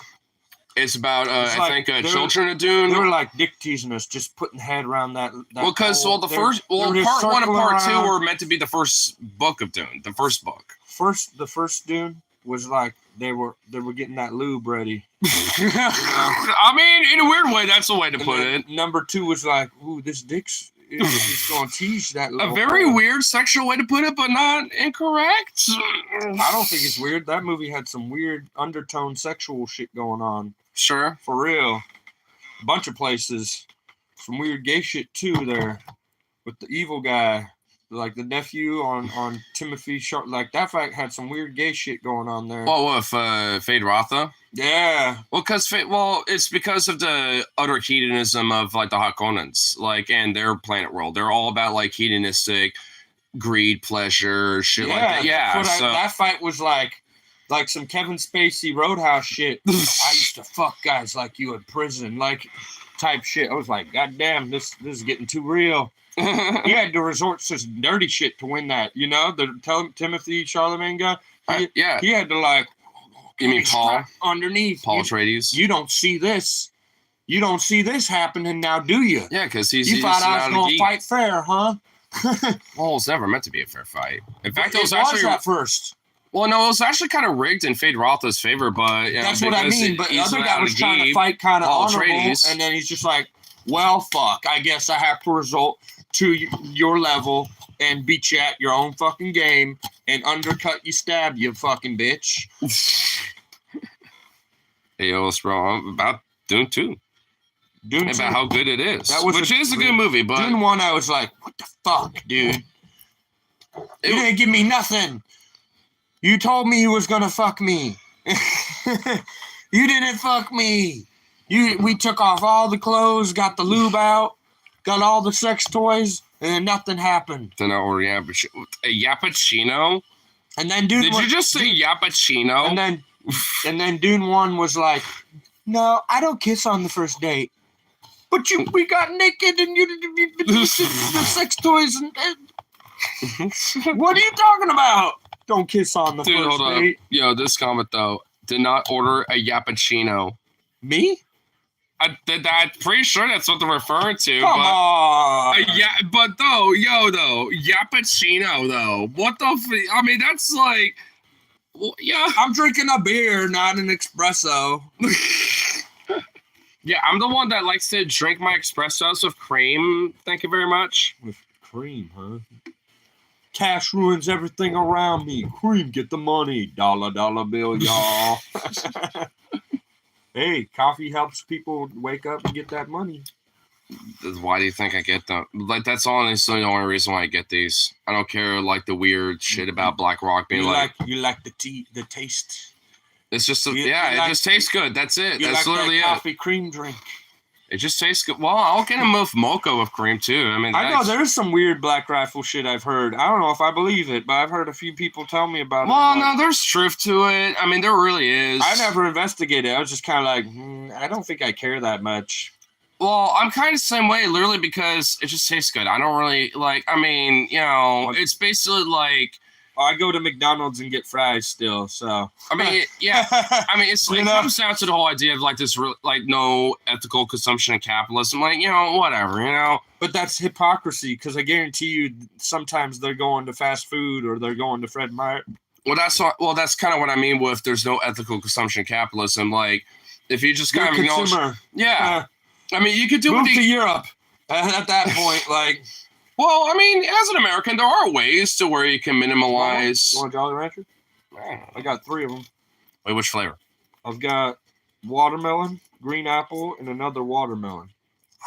It's about, it's I think, Children of Dune. They were like dick teasing us, just putting the head around that well, because, part 1 and part 2 were meant to be the first book of Dune, the first book. The first Dune was like, they were getting that lube ready. I mean, in a weird way, that's the way to put it. Number 2 was like, ooh, this dick's it's going to tease that little a very weird sexual way to put it, but not incorrect. I don't think it's weird. That movie had some weird undertone sexual shit going on. Sure. For real. A bunch of places. Some weird gay shit, too, there. With the evil guy. Like the nephew on Timothy Sharp. Like, that fact had some weird gay shit going on there. Well, with Fade Rotha? Yeah. Well, it's because of the utter hedonism of, like, the Hakonans. Like, and their planet world. They're all about, like, hedonistic greed, pleasure, shit like that. Yeah. That fight was like some Kevin Spacey Roadhouse shit. I used to fuck guys like you in prison, like type shit. I was like, God damn, this is getting too real. He had to resort to some dirty shit to win that, you know? The Timothy Charlemagne guy. Yeah. He had to like. You mean Paul? Underneath. Paul Atreides. You don't see this. You don't see this happening now, do you? Yeah, because you thought I was going to fight fair, huh? Well, it's never meant to be a fair fight. In fact, it was actually at first. Well, no, it was actually kind of rigged in Fade Rotha's favor, but that's what I mean. But the other guy was trying to fight kind of honorable, and then he's just like, "Well, fuck. I guess I have to resort to your level and beat you at your own fucking game and undercut you, stab you, fucking bitch." Hey, yo, what's wrong about Dune 2? Dune 2. About how good it is. Which is a good movie, but... Dune 1, I was like, what the fuck, dude? You didn't give me nothing. You told me you was gonna fuck me. You didn't fuck me. We took off all the clothes, got the lube out, got all the sex toys, and nothing happened. Then I ordered a Yappuccino? And then Dune... Did you just say Yappuccino? And then Dune 1 was like, no, I don't kiss on the first date. But we got naked and the sex toys. And what are you talking about? Don't kiss on the first date. Yo, this comment, though, did not order a Yappuccino. Me? I'm pretty sure that's what they're referring to. Come on. But Yappuccino, though. What the I mean, that's like... Well, yeah. I'm drinking a beer, not an espresso. Yeah, I'm the one that likes to drink my espressos with cream. Thank you very much. With cream, huh? Cash ruins everything around me. Cream, get the money. Dollar bill, y'all. Hey, coffee helps people wake up and get that money. Why do you think I get them? Like, that's honestly the only reason why I get these. I don't care, like, the weird shit about Black Rock being you like the taste. It's just, it just tastes good. That's it. That's literally it. Coffee cream drink. It just tastes good. Well, I'll get a mocha with cream, too. I mean, I know there's some weird Black Rifle shit I've heard. I don't know if I believe it, but I've heard a few people tell me about it. Well, no, there's truth to it. I mean, there really is. I never investigated. I was just kind of like, I don't think I care that much. Well, I'm kind of the same way, literally, because it just tastes good. I don't really, it's basically like... I go to McDonald's and get fries still, so... I mean, yeah. I mean, it comes down to the whole idea of, like, this, no ethical consumption and capitalism. Like, whatever, But that's hypocrisy, because I guarantee you sometimes they're going to fast food or they're going to Fred Meyer. Well, that's kind of what I mean with there's no ethical consumption and capitalism. Like, if you just kind of... consumer. Yeah. I mean, you could do... Move to Europe at that point, like... Well, I mean, as an American, there are ways to where you can minimalize... You want a Jolly Rancher? I got 3 of them. Wait, which flavor? I've got watermelon, green apple, and another watermelon.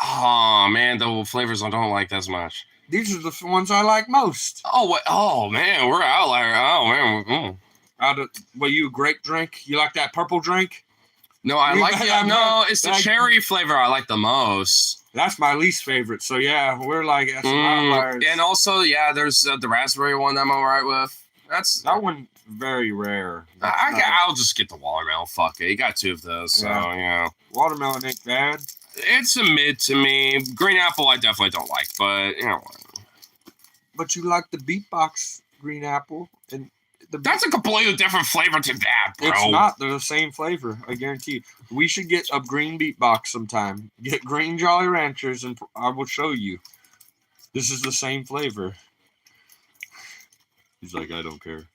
Oh, man, the flavors I don't like as much. These are the ones I like most. Oh, man, we're outlier. Oh, man. You a grape drink? You like that purple drink? No, I like it. No, it's the cherry flavor I like the most. That's my least favorite. So yeah, we're like some outliers. And also, yeah, there's the raspberry one that I'm alright with. That one very rare. I'll just get the watermelon. Fuck it. You got 2 of those, so Watermelon ain't bad. It's a mid to me. Green apple, I definitely don't like, but But you like the beatbox green apple, and that's a completely different flavor to that, bro. It's not. They're the same flavor. I guarantee you. We should get a green beatbox sometime. Get green Jolly Ranchers, and I will show you. This is the same flavor. He's like, I don't care.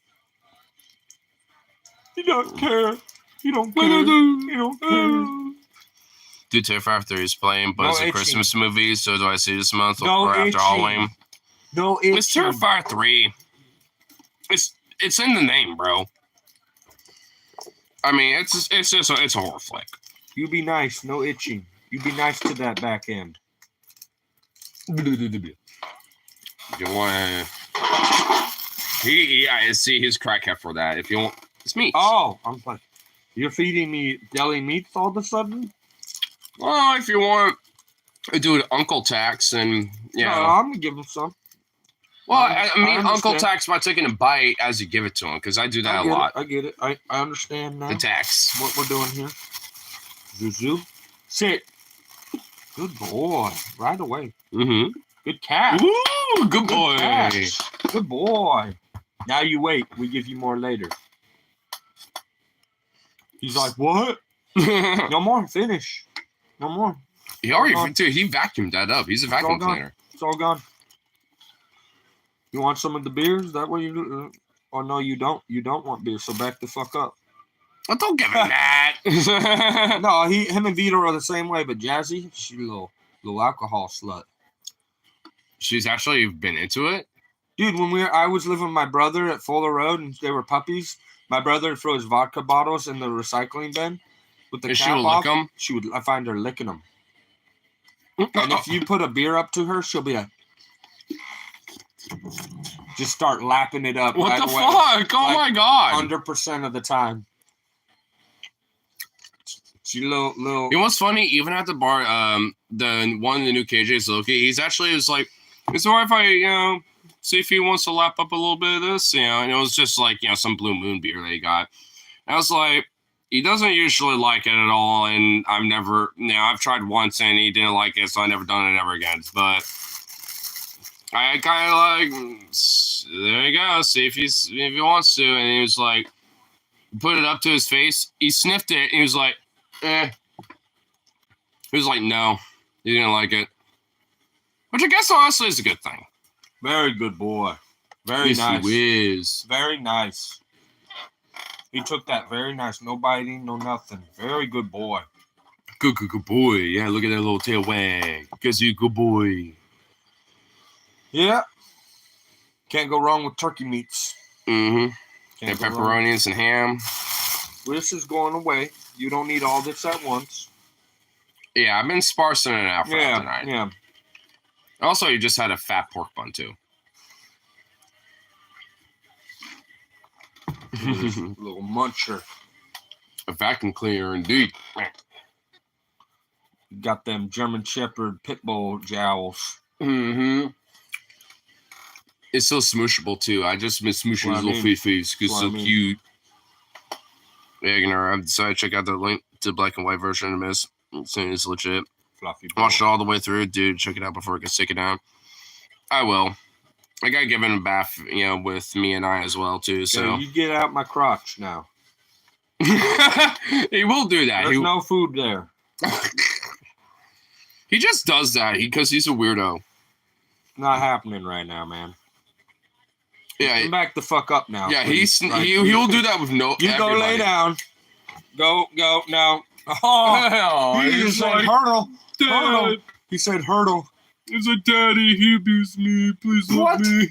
You don't care. You don't care. You don't care. Dude, Terrifier 3 is playing, but it's a Christmas movie, so do I see this month or after Halloween? No itching. It's Terrifier 3. It's in the name, bro. I mean, it's a horror flick. You be nice, no itching. You be nice to that back end. You want? I see his crack for that. If you want, it's meat. Oh, I'm fine. You're feeding me deli meats all of a sudden? Well, if you want, dude, Uncle Tax, and no, I'm gonna give him some. Well, I mean, Uncle Tax by taking a bite as you give it to him, because I do that a lot. I get it. I understand now. The tax. What we're doing here. Zuzu. Sit. Good boy. Right away. Mm-hmm. Good cat. Ooh, good boy. Good boy. Now you wait. We give you more later. He's like, what? No more. Finish. No more. He already, dude, he vacuumed that up. He's a vacuum cleaner. It's all gone. You want some of the beers? That way you do? Oh, no, you don't. You don't want beer, so back the fuck up. Well, don't give him that. No, him and Vito are the same way, but Jazzy, she's a little alcohol slut. She's actually been into it? Dude, when I was living with my brother at Fuller Road and they were puppies, my brother would throw his vodka bottles in the recycling bin with the cap off. I find her licking them. And if you put a beer up to her, she'll be like, just start lapping it up. What the fuck? Oh my god! 100% of the time. She little. You know what's funny? Even at the bar, the one in the new KJ's Loki, he's actually was like, "It's alright if I, see if he wants to lap up a little bit of this, And it was just like, some Blue Moon beer that he got. And I was like, he doesn't usually like it at all, and I've tried once and he didn't like it, so I never done it ever again. But I kind of like, there you go, see if he wants to. And he was like, put it up to his face. He sniffed it, and he was like, eh. He was like, no, he didn't like it. Which I guess honestly is a good thing. Very good boy. Very nice. He is. Very nice. He took that very nice. No biting, no nothing. Very good boy. Good boy. Yeah, look at that little tail wag. Because he's a good boy. Yeah. Can't go wrong with turkey meats. Mm-hmm. And pepperonis and ham. This is going away. You don't need all this at once. Yeah, I've been sparsing it out for tonight. Yeah. Also, you just had a fat pork bun, too. Little muncher. A vacuum cleaner, indeed. Got them German Shepherd pit bull jowls. Mm-hmm. It's so smooshable, too. I just been smooshing his little face because it's so cute. Yeah, I've decided to check out the link to the black and white version of this. It's legit. Fluffy. Watched it all the way through. Dude, check it out before it gets taken down. I will. I gotta give him a bath, with me and I as well, too. So yeah, you get out my crotch now. He will do that. There's no food there. He just does that because he's a weirdo. Not happening right now, man. Yeah, come back the fuck up now. Yeah, he'll do that with no. You everybody. Go lay down. Go now. Oh, he just said hurdle. Hurdle. He said hurdle. He's like, Daddy, he abused me. Please love me.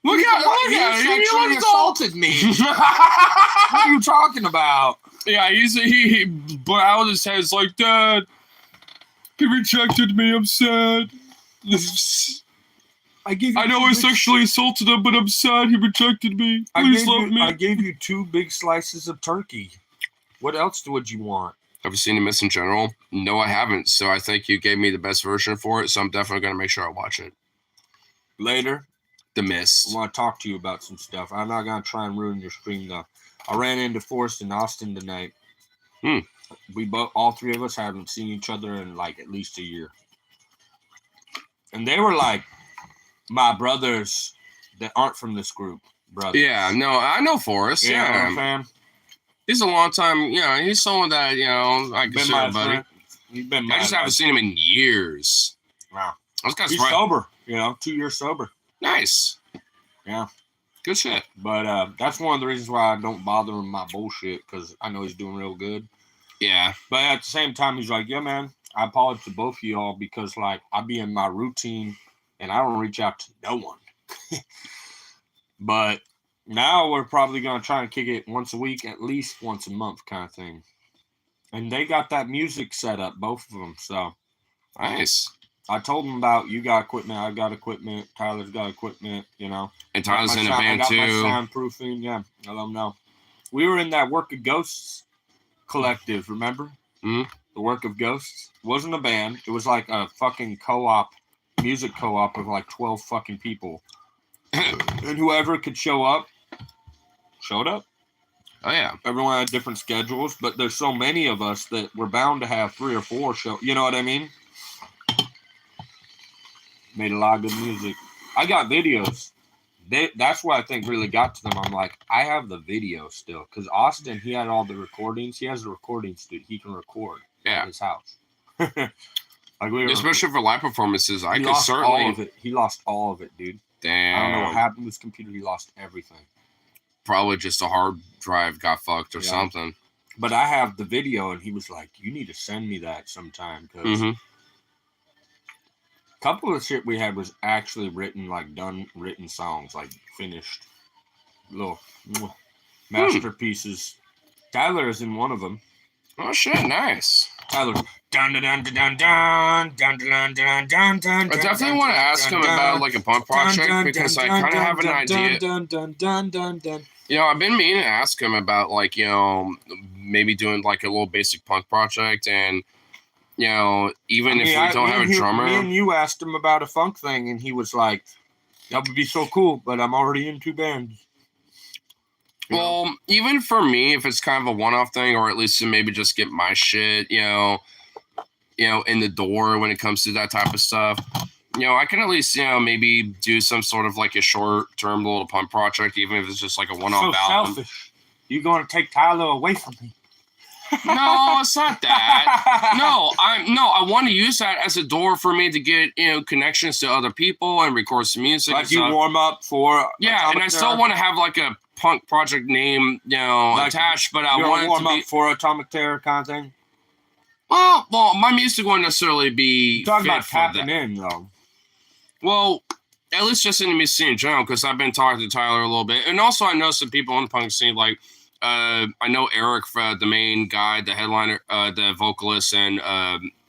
Look at him. He sexually assaulted me. What are you talking about? Yeah, he but out of his head is like, Dad, he rejected me. I'm sad. I know I sexually assaulted him, but I'm sad he rejected me. Please love me. I gave you 2 big slices of turkey. What else would you want? Have you seen The Mist in general? No, I haven't. So I think you gave me the best version for it. So I'm definitely going to make sure I watch it. Later, The I Mist. want to talk to you about some stuff. I'm not going to try and ruin your stream, though. I ran into Forrest and Austin tonight. We all three of us haven't seen each other in like at least a year. And they were like my brothers that aren't from this group. Brothers. Yeah, no, I know Forrest. You know what Yeah. I'm saying? He's a long time, he's someone that, I consider buddy. He's been I just haven't seen him in years. Wow. I was kind of He's sober, 2 years sober. Nice. Yeah. Good shit. But that's one of the reasons why I don't bother him my bullshit, because I know he's doing real good. Yeah. But at the same time, he's like, yeah, man, I apologize to both of y'all because, like, I be in my routine and I don't reach out to no one. But now we're probably going to try and kick it once a week, at least once a month kind of thing. And they got that music set up, both of them. So nice. I told them about, you got equipment, I got equipment, Tyler's got equipment, And Tyler's in a band too. I got my soundproofing, yeah. I let them know. We were in that Work of Ghosts collective, remember? Mm-hmm. The Work of Ghosts. It wasn't a band. It was like a fucking co-op, music co-op of like 12 fucking people. And whoever could show up, showed up. Oh, yeah. Everyone had different schedules, but there's so many of us that we're bound to have 3 or 4 show. You know what I mean? Made a lot of good music. I got videos. That's what I think really got to them. I'm like, I have the video still. Because Austin, he had all the recordings. He has a recording studio. He can record at his house. Especially for live performances, I could certainly... all of it. He lost all of it, dude. Damn. I don't know what happened with his computer. He lost everything. Probably just a hard drive got fucked or something. But I have the video, and he was like, you need to send me that sometime. Because a couple of shit we had was actually written, like written songs, like finished little masterpieces. Tyler is in one of them. Oh, shit, nice. Tyler. Dun, dun, dun, dun, dun, dun, dun, dun, dun, dun, I definitely want to ask him about like a punk project because I kind of have an idea. I've been meaning to ask him about like, maybe doing like a little basic punk project and, even if we don't have a drummer. Me and you asked him about a funk thing and he was like, that would be so cool, but I'm already in 2 bands. Well, even for me, if it's kind of a one-off thing, or at least to maybe just get my shit, in the door when it comes to that type of stuff, I can at least, maybe do some sort of like a short-term little punk project, even if it's just like a one-off album. Selfish. You're going to take Tyler away from me. No, it's not that. No, I want to use that as a door for me to get, connections to other people and record some music. Like you warm up for. Yeah, and I still want to have like a punk project name, attached, but I want it to be up for Atomic Terror kind of thing. Well, my music won't necessarily be. You're talking about tapping in, though. Well, at least just in the music scene in general, because I've been talking to Tyler a little bit, and also I know some people in the punk scene, like I know Eric, the main guy, the headliner, the vocalist, and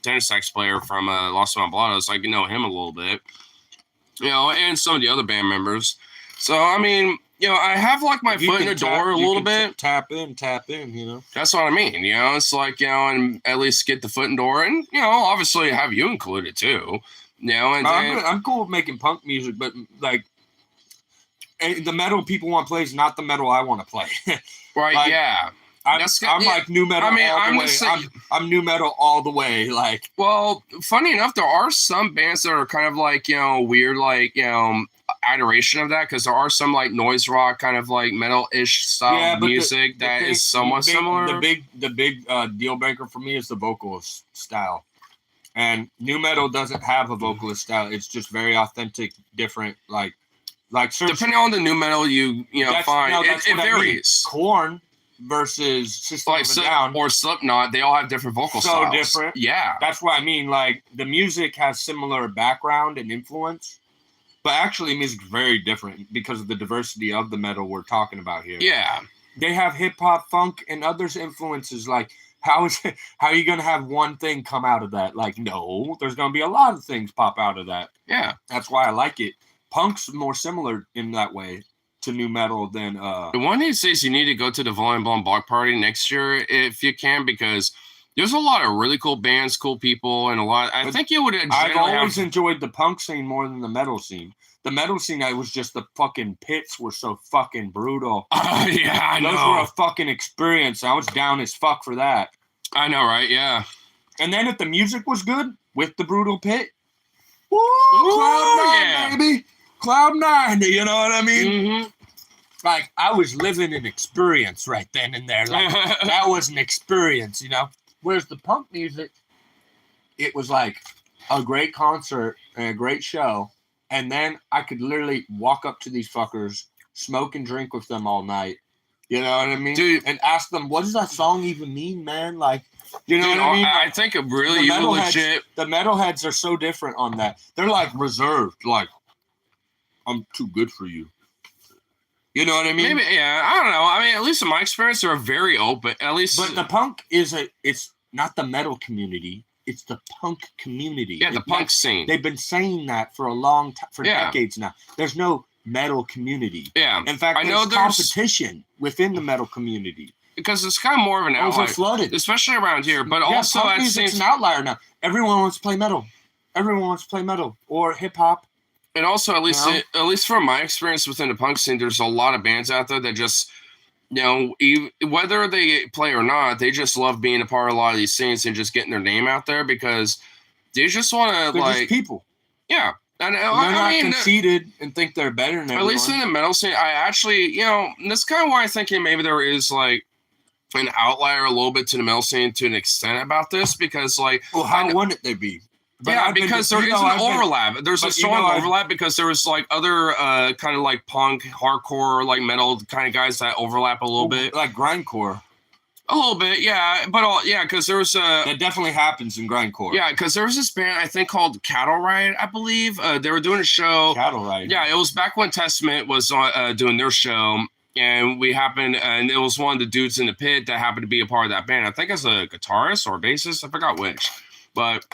tenor sax player from Los Mamblados. I know him a little bit, and some of the other band members. So I mean, I have like my foot in the door a little bit. Tap in. That's what I mean. It's like, and at least get the foot in the door, and obviously have you included too. And I'm cool with making punk music, but like the metal people want to play is not the metal I want to play. Right? Like, yeah. I'm like new metal. I'm new metal all the way. Like, well, funny enough, there are some bands that are kind of like weird, like adoration of that, because there are some like noise rock kind of like metal-ish style music that is somewhat similar. The big deal breaker for me is the vocalist style, and new metal doesn't have a vocalist style. It's just very authentic, different, like depending on the new metal you find, it varies. Korn versus System of a Down or Slipknot, they all have different vocal styles. So different. Yeah. That's what I mean. Like, the music has similar background and influence, but actually music's very different because of the diversity of the metal we're talking about here. Yeah. They have hip-hop, funk, and others influences. Like, how are you going to have one thing come out of that? Like, no, there's going to be a lot of things pop out of that. Yeah. That's why I like it. Punk's more similar in that way to new metal than the one who says you need to go to the Volume Blown Block Party next year if you can, because There's a lot of really cool bands, cool people, and a lot. I think you would. I've always enjoyed the punk scene more than the metal scene. The metal scene, I was just the fucking pits were so fucking brutal. Yeah, I know. Those were a fucking experience. I was down as fuck for that. I know, right? Yeah. And then if the music was good with the brutal pit, woo, Cloud 9, baby. Cloud 9, you know what I mean? Mm-hmm. Like, I was living an experience right then and there. Like, that was an experience, you know? Whereas the punk music, it was like a great concert and a great show. And then I could literally walk up to these fuckers, smoke and drink with them all night. You know what I mean? Dude. And ask them, what does that song even mean, man? Like, you know what I mean? I think it really is legit. The metalheads are so different on that. They're like reserved, like, I'm too good for you. You know what I mean? Maybe, yeah. I don't know. I mean, at least in my experience, they're very open. At least. But the punk it's not the metal community. It's the punk community. Yeah, the punk scene. They've been saying that for a long time, for decades now. There's no metal community. Yeah. In fact, there's competition within the metal community. Because it's kind of more of an outlier. Overflooded. Especially around here. But also, punk music's an outlier now. Everyone wants to play metal. Everyone wants to play metal or hip hop. And also, at least from my experience within the punk scene, there's a lot of bands out there that just, you know, whether they play or not, they just love being a part of a lot of these scenes and just getting their name out there because they just want to, like, just people. Yeah. And they're not conceited and think they're better than everyone. At least in the metal scene, I actually, you know, that's kind of why I'm thinking maybe there is, like, an outlier a little bit to the metal scene to an extent about this because, like... Well, how wouldn't they be? But yeah, because there is an overlap. There's a strong overlap because there was like other kind of like punk, hardcore, like metal kind of guys that overlap a little bit. Like grindcore. A little bit, yeah. But because there was that definitely happens in grindcore. Yeah, because there was this band I think called Cattle Riot, I believe. They were doing a show. Cattle Riot. Yeah, it was back when Testament was doing their show. And and it was one of the dudes in the pit that happened to be a part of that band. I think as a guitarist or bassist, I forgot which. But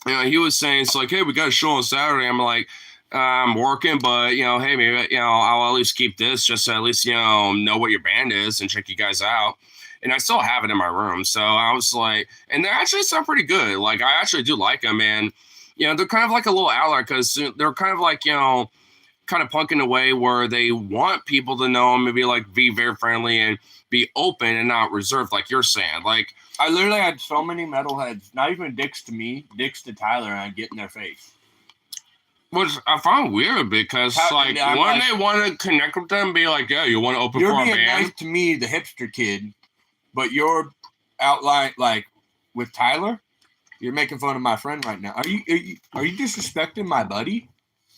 you know, he was saying, it's like, hey, we got a show on Saturday. I'm like, I'm working, but, you know, hey, maybe, you know, I'll at least keep this just to at least, you know what your band is and check you guys out. And I still have it in my room. So I was like, and they actually sound pretty good. Like, I actually do like them. And, you know, they're kind of like a little outlier because they're kind of like, you know, kind of punk in a way where they want people to know them and be like, be very friendly and be open and not reserved, like you're saying. Like, I literally had so many metalheads, not even dicks to me, dicks to Tyler, and I'd get in their face. Which I find weird because, when they want to connect with them, be like, yeah, you want to open for a band? You're being nice to me, the hipster kid, but you're outline, like, with Tyler, you're making fun of my friend right now. Are you disrespecting my buddy?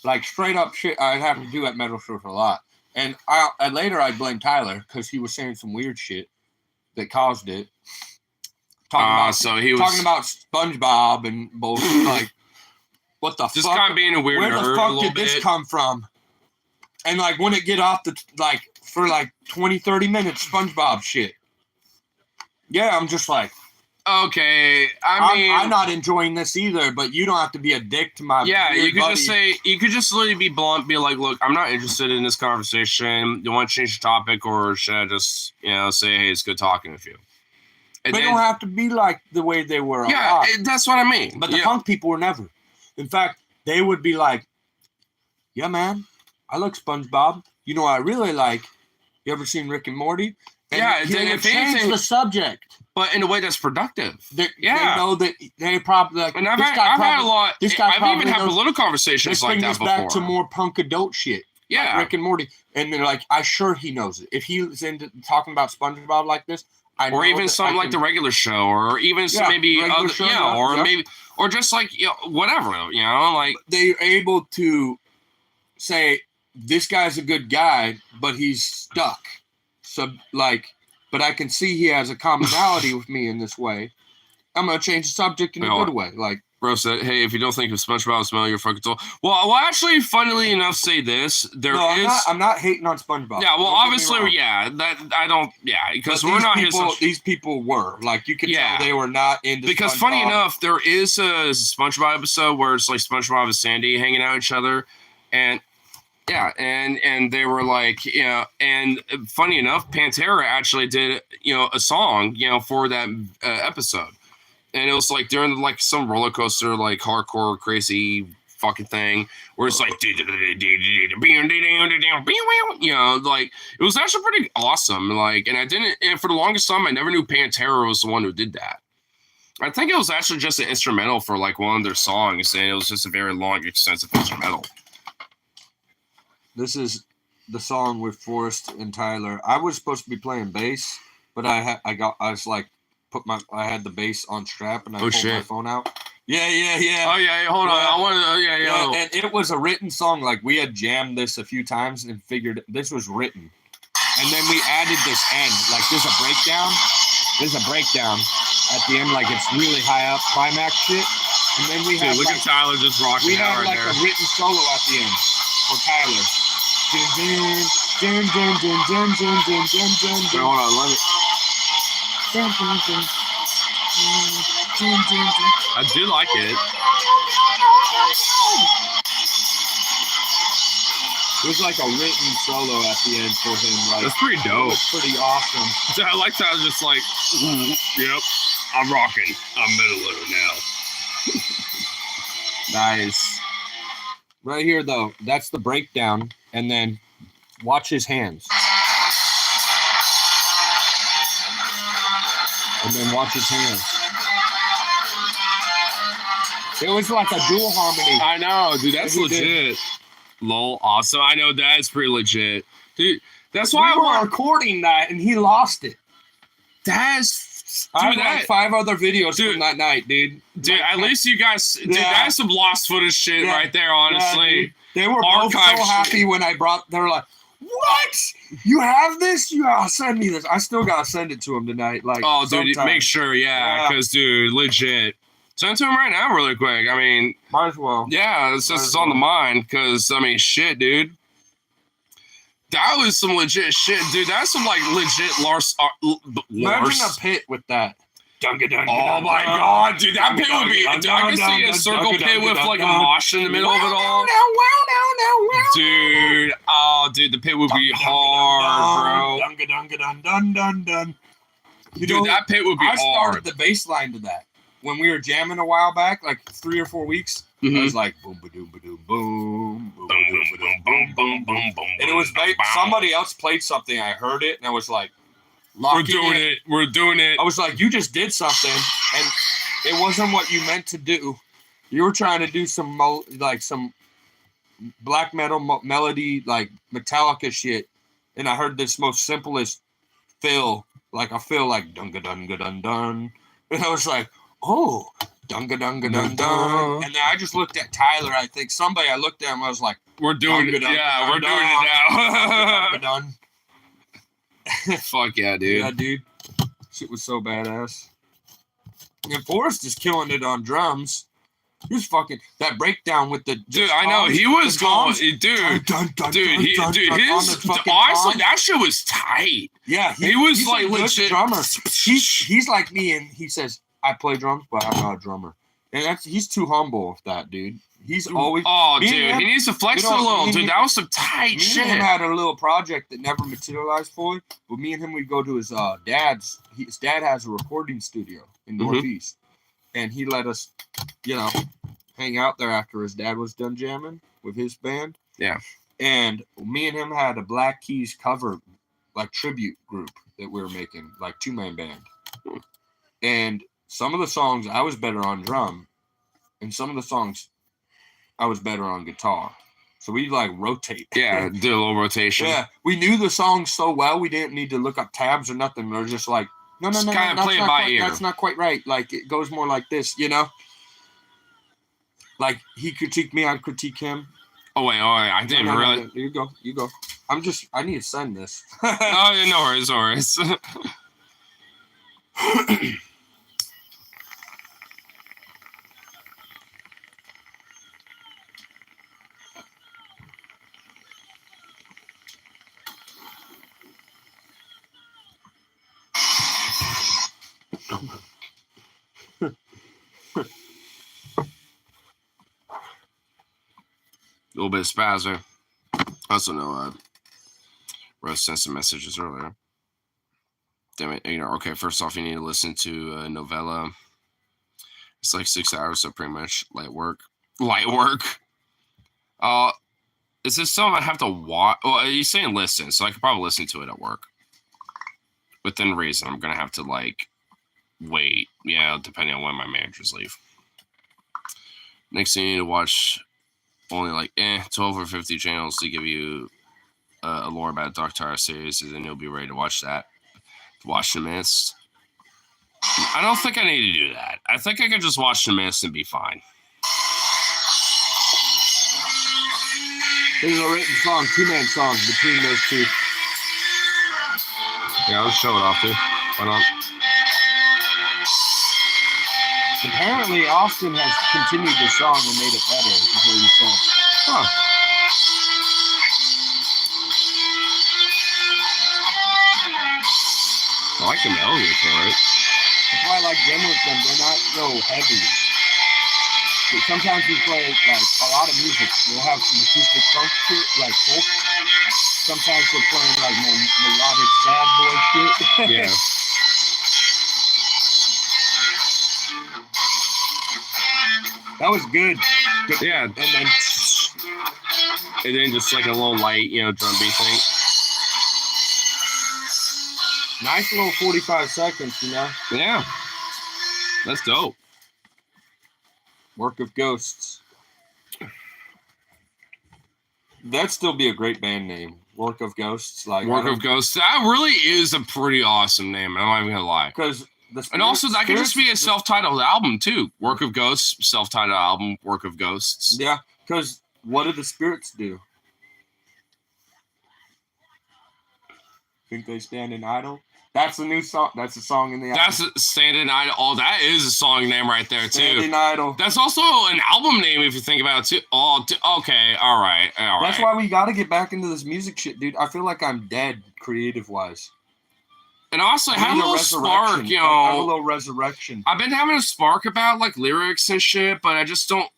Like, straight up shit I'd have to do at metal shows a lot. And later I'd blame Tyler because he was saying some weird shit that caused it. Talking about SpongeBob and bullshit. Like, what the fuck? Just kind of being a weird nerd. Where the fuck did this come from? And, like, when it get off for 20, 30 minutes, SpongeBob shit. Yeah, I'm just like, okay, I'm not enjoying this either, but you don't have to be a dick to my you could buddy. just say, you could just literally be blunt, be like, look, I'm not interested in this conversation. You want to change the topic, or should I just, you know, say, hey, it's good talking with you? And they don't have to be like the way they were. Yeah, that's what I mean. But the punk people were never. In fact, they would be like, yeah, man, I like SpongeBob. You know, I really like. You ever seen Rick and Morty? And they change the subject. But in a way that's productive. They know that they probably like. And I've had a lot. I've even had little conversations like that before. Back to more punk adult shit. Yeah, like Rick and Morty, and they're like, I'm sure he knows it. If he's into talking about SpongeBob like this, or even something like the regular show, or even maybe other, show, maybe, or just like whatever, like they're able to say this guy's a good guy, but he's stuck. So but I can see he has a commonality with me in this way. I'm gonna change the subject in a good way. Like bro said, hey, if you don't think of SpongeBob smell, you're fucking told. Well, actually, funnily enough, say this. I'm not hating on SpongeBob. Yeah, well, obviously, because we're not these people were like, you can tell they were not into. Because SpongeBob. Funny enough, there is a SpongeBob episode where it's like SpongeBob and Sandy hanging out with each other, and. Yeah, and they were like, and funny enough, Pantera actually did, a song, for that episode. and it was like during like some roller coaster, like hardcore crazy fucking thing, where it's like, you know, like it was actually pretty awesome. Like, and for the longest time, I never knew Pantera was the one who did that. I think it was actually just an instrumental for like one of their songs, and it was just a very long, extensive instrumental. This is the song with Forrest and Tyler. I was supposed to be playing bass, but I had the bass on strap and I pulled my phone out. Yeah. Oh yeah, hold on. I want to. Yeah. And it was a written song. Like we had jammed this a few times and figured this was written. And then we added this end. Like there's a breakdown. At the end, like it's really high up climax shit. And then we had look at Tyler just rocking. We had like a written solo at the end for Tyler. Hold on, let me. I do like it. There's like a written solo at the end for him. Like that's pretty dope. It's pretty awesome. I like that. Just like, yep, I'm rocking. I'm middle now. Nice. Right here, though, that's the breakdown, and then watch his hands. And then watch his hands. It was like a dual harmony. I know, dude. That's legit. Lol. Awesome. I know that is pretty legit, dude. That's why we were recording that, and he lost it. I had like 5 other videos from that night, dude. Dude, at least you guys, dude, that's some lost footage shit right there, honestly. They were both so happy when I brought, they were like, what? You have this? You gotta send me this. I still gotta send it to him tonight. Like, oh, dude, make sure, because, dude, legit. Send it to him right now really quick. I mean, might as well. Yeah, it's just on the mind, because, I mean, shit, dude. That was some legit shit, dude. That's some like legit Lars. Imagine a pit with that. Oh my god, dude, that pit would be. Dude, I can see a circle pit with like a mosh in the middle of it all. Dude, dude, the pit would be hard, bro. Dude, that pit would be hard. I started the bass line to that when we were jamming a while back, like 3 or 4 weeks. Mm-hmm. I was like boom, ba doom, ba doom, boom, boom, boom, boom, boom, boom, boom, boom. And it was somebody else played something. I heard it, and I was like, "We're doing it." I was like, "You just did something, and it wasn't what you meant to do. You were trying to do some some black metal melody, like Metallica shit." And I heard this most simplest fill, like I feel like dunga dunga dun dun, and I was like, "Oh." Dunga dunga dun dun. And then I just looked at Tyler. I think somebody I looked at him. I was like, we're doing it. Yeah, we're doing it now. Fuck yeah, dude. Yeah, dude. Shit was so badass. And Forrest is killing it on drums. He was fucking that breakdown with the dude. I know he was going, dude. Honestly, that shit was tight. Yeah, he was like legit drummer. He's like me, and he says, I play drums, but I'm not a drummer. And he's too humble with that, dude. He's always... Oh, dude, he needs to flex a little, dude. That was some tight shit. Me and him had a little project that never materialized fully, but me and him, we'd go to his dad's... His dad has a recording studio in Northeast, and he let us, hang out there after his dad was done jamming with his band. Yeah. And me and him had a Black Keys cover, like, tribute group that we were making, like, 2-man band. And... some of the songs I was better on drum, and some of the songs I was better on guitar. So we like rotate. Yeah, do a little rotation. Yeah, we knew the songs so well we didn't need to look up tabs or nothing. We were just like, no, kind of play it by ear. That's not quite right. Like it goes more like this, Like he critiqued me, I'd critique him. Oh wait, I didn't really. No, you go. I need to send this. Oh, no worries. A little bit of spazzer. I also know I wrote sent some messages earlier. Damn it, okay, first off, you need to listen to Novella. It's like 6 hours, so pretty much light work. Light work. Uh, is this something I have to watch? Well, you're saying listen, so I could probably listen to it at work. Within reason, I'm gonna have to like wait, depending on when my managers leave. Next thing you need to watch only like 12 or 50 channels to give you a lore about Dark Tower series, and then you'll be ready to watch that. Watch The Mist. I don't think I need to do that. I think I could just watch The Mist and be fine. There's a written song, 2-man song between those two. Yeah, let's show it off too. Why not? Apparently, Austin has continued the song and made it better, is what he said. Huh. I like the melody for it. That's why I like them with them. They're not so heavy. But sometimes we play like a lot of music. We'll have some acoustic funk shit, like folk. Sometimes we're playing like more melodic sad boy shit. Yeah. That was good. Yeah. And then just like a little light, drum beat thing. Nice little 45 seconds, Yeah. That's dope. Work of Ghosts. That'd still be a great band name. Work of Ghosts. Work of Ghosts. That really is a pretty awesome name. I'm not even gonna lie. Because and also that could just be a self-titled album too. Work of Ghosts, self-titled album. Work of Ghosts. Yeah. Because what do the spirits do? Think they stand in idle? That's a new song. That's a song in the album. That's Standing Idle. Oh, that is a song name right there, too. Standing Idle. That's also an album name if you think about it, too. Oh, okay. All right. That's why we got to get back into this music shit, dude. I feel like I'm dead creative-wise. And also, have a little spark, Have a little resurrection. I've been having a spark about, like, lyrics and shit, but I just don't.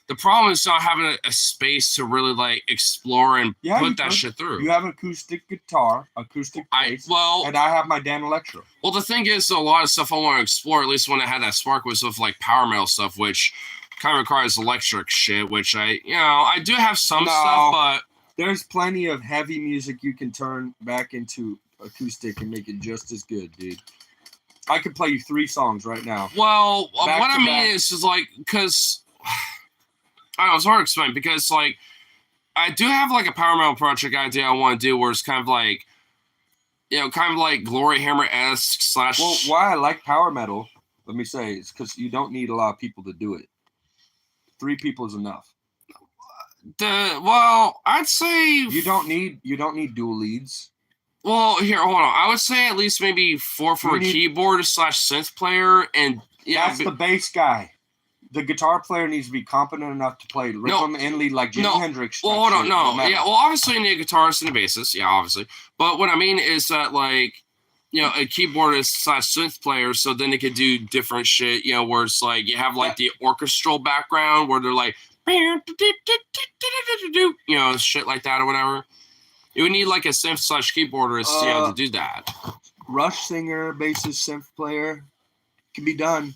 The problem is not having a space to really like explore and put that shit through. You have an acoustic guitar, acoustic bass, and I have my Dan Electro. Well, the thing is, a lot of stuff I want to explore, at least when I had that spark, was with like power metal stuff, which kind of requires electric shit. Which I do have some stuff, but there's plenty of heavy music you can turn back into acoustic and make it just as good, dude. I could play you 3 songs right now. Well, what I mean is like because. I don't know, it's hard to explain because, like, I do have, like, a power metal project idea I want to do where it's kind of like, Glory Hammer-esque / Well, why I like power metal, let me say, is because you don't need a lot of people to do it. 3 people is enough. I'd say... You don't need dual leads. Well, here, hold on. I would say at least maybe 4 for a keyboard / synth player, and... That's the bass guy. The guitar player needs to be competent enough to play rhythm and lead like Jimi Hendrix. Well, hold on, obviously you need a guitarist and a bassist, obviously. But what I mean is that, like, a keyboardist / synth player, so then they could do different shit, where it's like you have like the orchestral background where they're like, shit like that or whatever. You would need like a synth / keyboardist, to do that. Rush singer, bassist, synth player, can be done.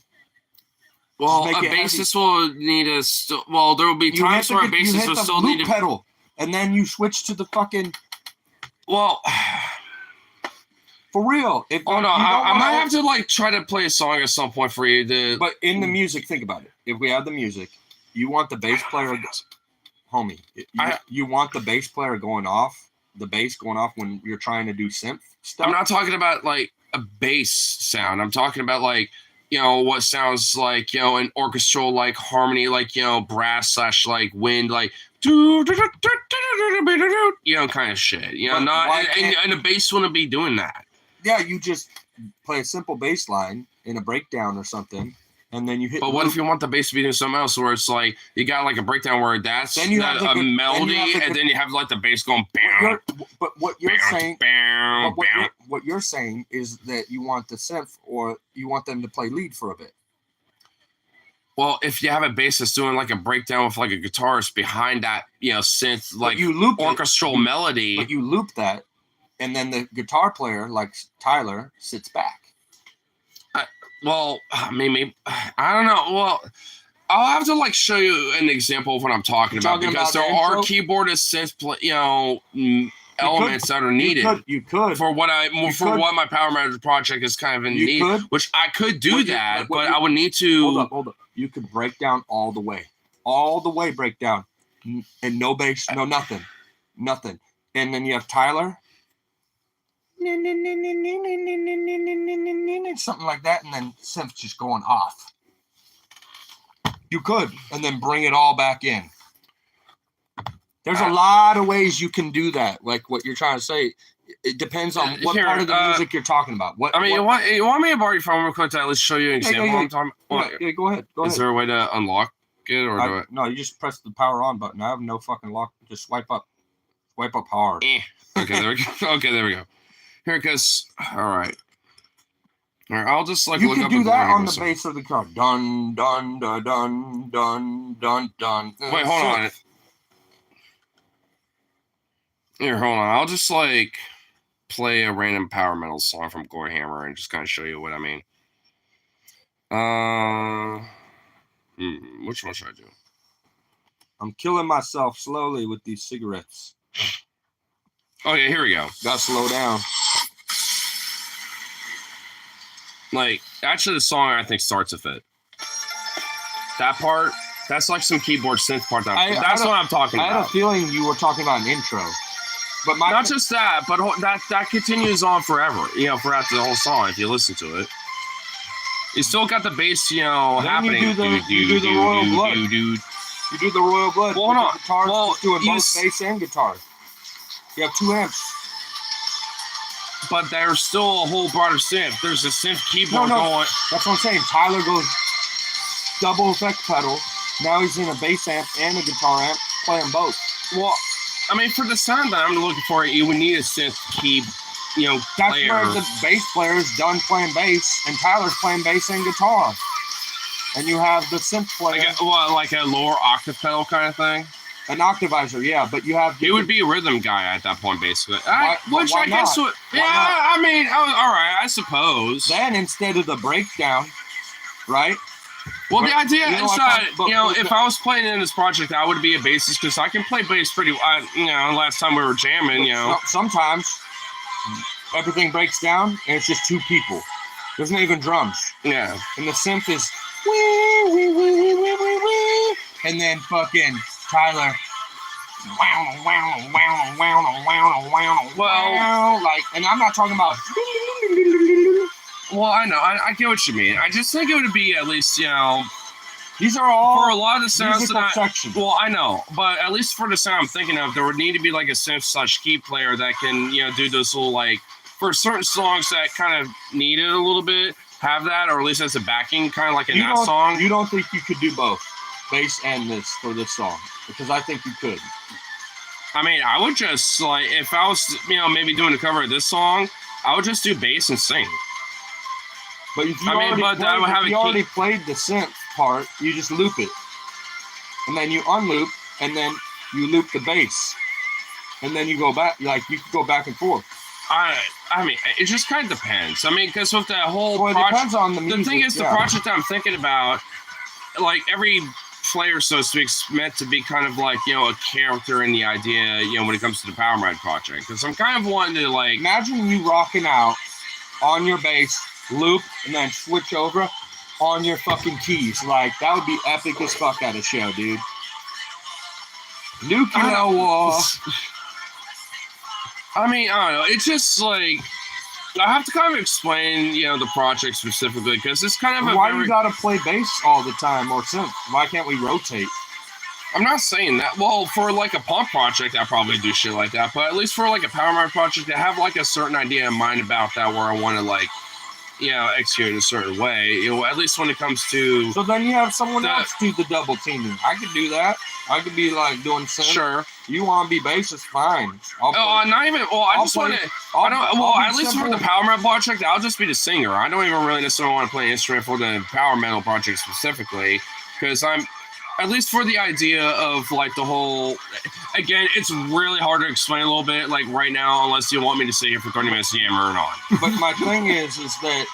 Well, a bassist will need a there will be times where a bassist will still need a pedal, and then you switch to the fucking. Well, for real. I might have to like try to play a song at some point for you. But in the music, think about it. If we have the music, you want the bass player, homie. You want the bass player going off, the bass going off when you're trying to do synth stuff. I'm not talking about like a bass sound. I'm talking about like. What sounds like, an orchestral, like, harmony, like, brass / like, wind, like, kind of shit. And the bass wouldn't be doing that. Yeah, you just play a simple bass line in a breakdown or something, and then you hit. But what if you want the bass to be doing something else, where it's like you got like a breakdown where that's then you have a melody, and then you have like the bass going. But what you're saying, what you're saying is that you want the synth, or you want them to play lead for a bit. Well, if you have a bassist doing like a breakdown with like a guitarist behind that, synth like you loop orchestral melody, but you loop that, and then the guitar player, like Tyler, sits back. Well, I mean, maybe I don't know. Well, I'll have to like show you an example of what I'm talking about because there are keyboard assist, elements that are needed. You could for what what my Power Manager project is kind of in need, which I could do but I would need to. Hold up. You could break down all the way breakdown, and no bass, no nothing. And then you have Tyler, something like that, and then synth just going off. You could, and then bring it all back in. There's a lot of ways you can do that, like what you're trying to say. It depends on what part of the music you're talking about. You want me to borrow your phone real quick to at least show you an example? I'm talking about? Yeah, go ahead. Is there a way to unlock it, or no? You just press the power on button. I have no fucking lock. Just swipe up hard. Okay, there we go. Here it goes. All right. I'll just like you look can up do that on the bass of the car. Dun dun dun dun dun dun dun. Wait, hold on. Here, hold on. I'll just like play a random power metal song from Gore Hammer and just kind of show you what I mean. Which one should I do? I'm killing myself slowly with these cigarettes. Okay, here we go. Gotta slow down. Like, actually, the song I think starts with it. That part, that's like some keyboard synth part. That's what I'm talking about. I had a feeling you were talking about an intro. But not just that, but that continues on forever. Throughout the whole song, if you listen to it, you still got the bass, happening. You do the royal blood. You do the royal blood. Well, hold on. Guitars doing both bass and guitar. You have 2 amps. But there's still a whole broader synth. There's a synth keyboard going. That's what I'm saying. Tyler goes double effect pedal. Now he's in a bass amp and a guitar amp, playing both. Well, I mean, for the sound that I'm looking for, you would need a synth key, That's where the bass player is done playing bass, and Tyler's playing bass and guitar. And you have the synth player. Like a lower octave pedal kind of thing? An octavizer, yeah, but you have... He would be a rhythm guy at that point, basically. Why guess... not? I mean, all right, I suppose. Then, instead of the breakdown, right? Well, the idea inside, if I was playing in this project, I would be a bassist because I can play bass pretty well. Last time we were jamming, Sometimes everything breaks down and it's just 2 people. There's not even drums. Yeah. And the synth is wee, wee, wee, wee, wee, wee, wee. And then fucking Tyler. Well, like, and I'm not talking about. Well, I know. I get what you mean. I just think it would be at least, these are all for a lot of the sounds sections. Well, I know, but at least for the sound I'm thinking of, there would need to be like a synth/key player that can, do those little like for certain songs that kind of need it a little bit, have that, or at least as a backing, kind of like in that song. You don't think you could do both, bass and this for this song? Because I think you could. I mean, I would just like if I was, maybe doing a cover of this song, I would just do bass and sing. But if you already played the synth part, you just loop it. And then you unloop, and then you loop the bass. And then you go back, like you could go back and forth. I mean, it just kind of depends. I mean, because with that whole project, it depends on the music. The thing is, the project I'm thinking about, like every player, so to speak, is meant to be kind of like, a character in the idea, when it comes to the Power Mad project. Because I'm kind of wanting to, like... Imagine you rocking out on your bass, loop, and then switch over on your fucking keys. Like, that would be epic as fuck at a show, dude. Nuclear war. I mean, I don't know. It's just like... I have to kind of explain, the project specifically, because it's kind of why you gotta play bass all the time or synth? Why can't we rotate? I'm not saying that. Well, for like a punk project, I probably do shit like that. But at least for like a Power Mad project, I have like a certain idea in mind about that where I want to like, execute in a certain way. At least when it comes to. So then you have someone else do the double teaming. I could do that. I could be like doing synth. Sure. You want to be bassist? Fine. Not even. Well, I just want to. I don't. Well, at least for the Power Metal project, I'll just be the singer. I don't even really necessarily want to play an instrument for the Power Metal project specifically, because I'm. At least for the idea of like the whole. Again, it's really hard to explain a little bit like right now, unless you want me to sit here for 30 minutes yammering on. But my thing is that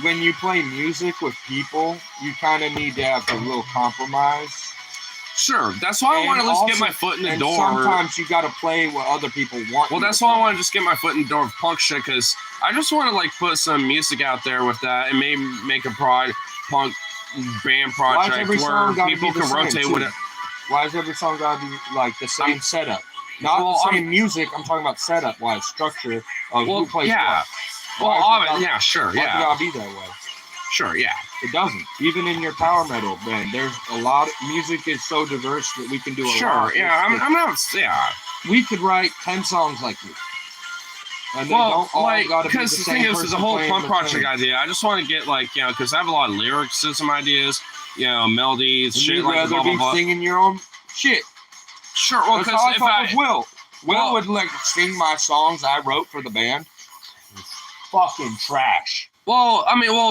when you play music with people, you kind of need to have a little compromise. Sure, that's why I want to at least get my foot in the door. Sometimes you got to play what other people want. Well, that's why I want to just get my foot in the door of punk shit, because I just want to like put some music out there with that, and maybe make a punk band project where people can rotate with it. Why is every song got to be like the same setup? Not the same music. I'm talking about setup, wise structure of who plays what. Yeah, sure, yeah. Why it gotta be that way? Sure, yeah. It doesn't. Even in your power metal band, there's a lot of music is so diverse that we can do a lot. Sure, yeah. I'm not. Yeah. We could write 10 songs like this. And because the thing is, the whole punk project idea, I just want to get like, because I have a lot of lyricism ideas, melodies, and shit like blah, blah, blah. Singing your own shit. Sure, well, because if I Will would like sing my songs I wrote for the band. Fucking trash. Well,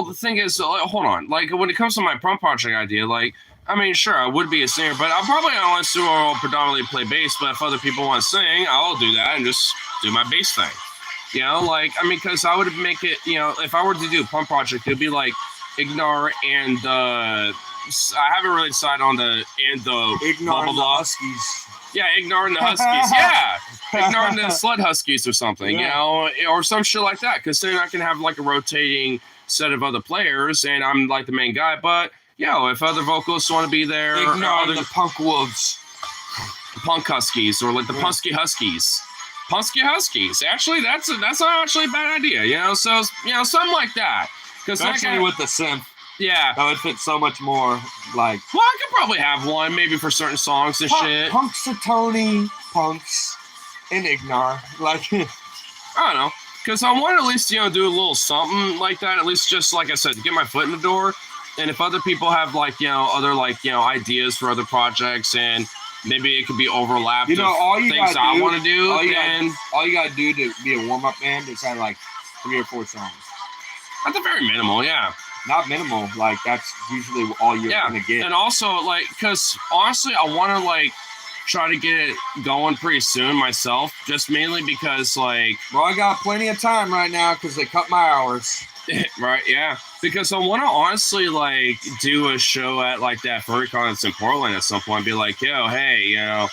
the thing is, hold on. Like, when it comes to my punk project idea, like, sure, I would be a singer, but I'm probably not want to predominantly play bass, but if other people want to sing, I'll do that and just do my bass thing. Because I would make it, if I were to do a punk project, it'd be like Ignar and I haven't really decided on the Ignar blah, blah, blah. The Huskies. Yeah, Ignar and the Huskies. Yeah. Ignar and the Sled Huskies or something, or some shit like that. Because then I can have like a rotating set of other players and I'm like the main guy. But, if other vocalists want to be there. Ignar and the Punk Wolves. Punk Huskies or like the Punky Huskies. Punky Huskies. Actually, that's not actually a bad idea, So, something like that. Especially with the synth. Yeah. That would fit so much more, like... Well, I could probably have one, maybe for certain songs and shit. Punxsutawney, Punks, and Ignar. Like... I don't know. Because I want to at least, do a little something like that. At least just, like I said, to get my foot in the door. And if other people have, like, other, like, ideas for other projects and maybe it could be overlapped with things I want to do, all you got to do to be a warm-up band is have, like, 3 or 4 songs. At the very minimal, yeah. Not minimal, like that's usually all you're gonna get. And also, like, because honestly, I want to like try to get it going pretty soon myself, just mainly because like. Well, I got plenty of time right now because they cut my hours. Right, yeah. Because I want to honestly like do a show at like that furry con that's in Portland at some point. Be like, hey, I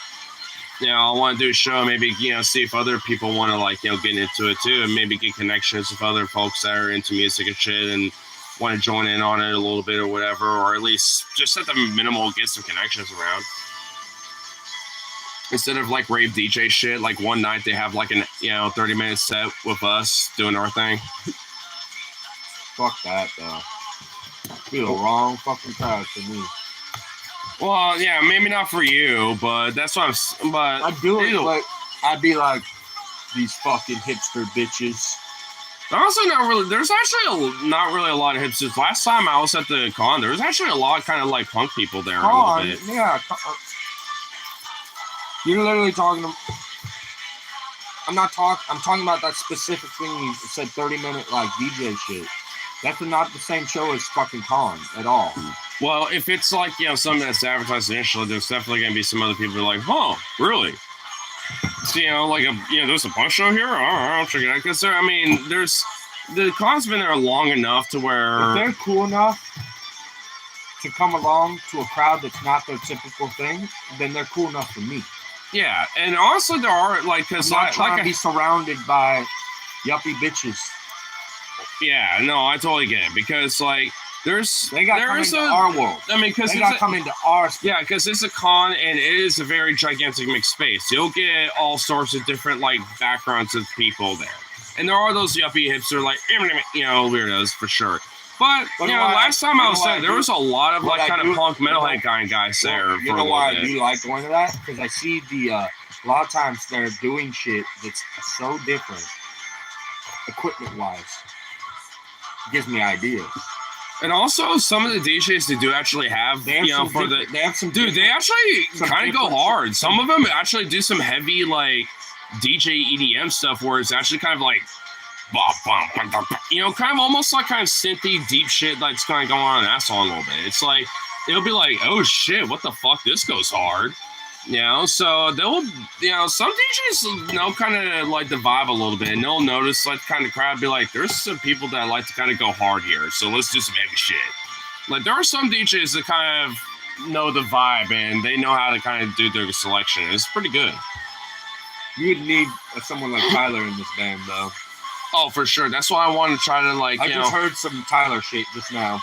want to do a show. Maybe see if other people want to like get into it too, and maybe get connections with other folks that are into music and shit and want to join in on it a little bit or whatever, or at least just at the minimal get some connections around. Instead of like rave DJ shit, like one night they have like an 30-minute set with us doing our thing. Fuck that though. Be the wrong fucking crowd for me. Well, yeah, maybe not for you, but that's what I'm. But I'd do it, but I'd be like these fucking hipster bitches. Also, not really. There's actually not really a lot of hipsters. Last time I was at the con, there was actually a lot of kind of like punk people there. A little bit. Yeah. You're literally talking. I'm talking about that specific thing you said. 30-minute like DJ shit. That's not the same show as fucking con at all. Well, if it's like something that's advertised initially, there's definitely gonna be some other people who are like, "Oh, really?" So, there's a punk show here. I'll check it out. Because the con's been there long enough to where if they're cool enough to come along to a crowd that's not their typical thing, then they're cool enough for me. Yeah, and also there are because I'm not trying to be surrounded by yuppie bitches. Yeah, no, I totally get it because they got come into our world. Because they got come into our space. Yeah, because it's a con and it is a very gigantic mixed space. You'll get all sorts of different backgrounds of people there, and there are those yuppie hipster weirdos for sure. But last time I was there, there was a lot of kind of punk metalhead guys there. You know why I do like going to that? Because I see a lot of times they're doing shit that's so different, equipment wise. Gives me ideas. And also, some of the DJs they do actually have, they have they actually kind of go hard. Shit. Some of them actually do some heavy, DJ EDM stuff where it's actually kind of kind of almost like kind of synthy, deep shit that's kind of going on in that song a little bit. It's like, it'll be like, oh shit, what the fuck, this goes hard. You know, so they'll, you know, some DJs, you know, kind of like the vibe a little bit, and they'll notice like kind of crowd be like, there's some people that like to kind of go hard here, so let's do some heavy shit. Like there are some DJs that kind of know the vibe and they know how to kind of do their selection. It's pretty good. You would need someone like Tyler in this band, though. Oh, for sure. That's why I want to try to like. I just heard some Tyler shit just now.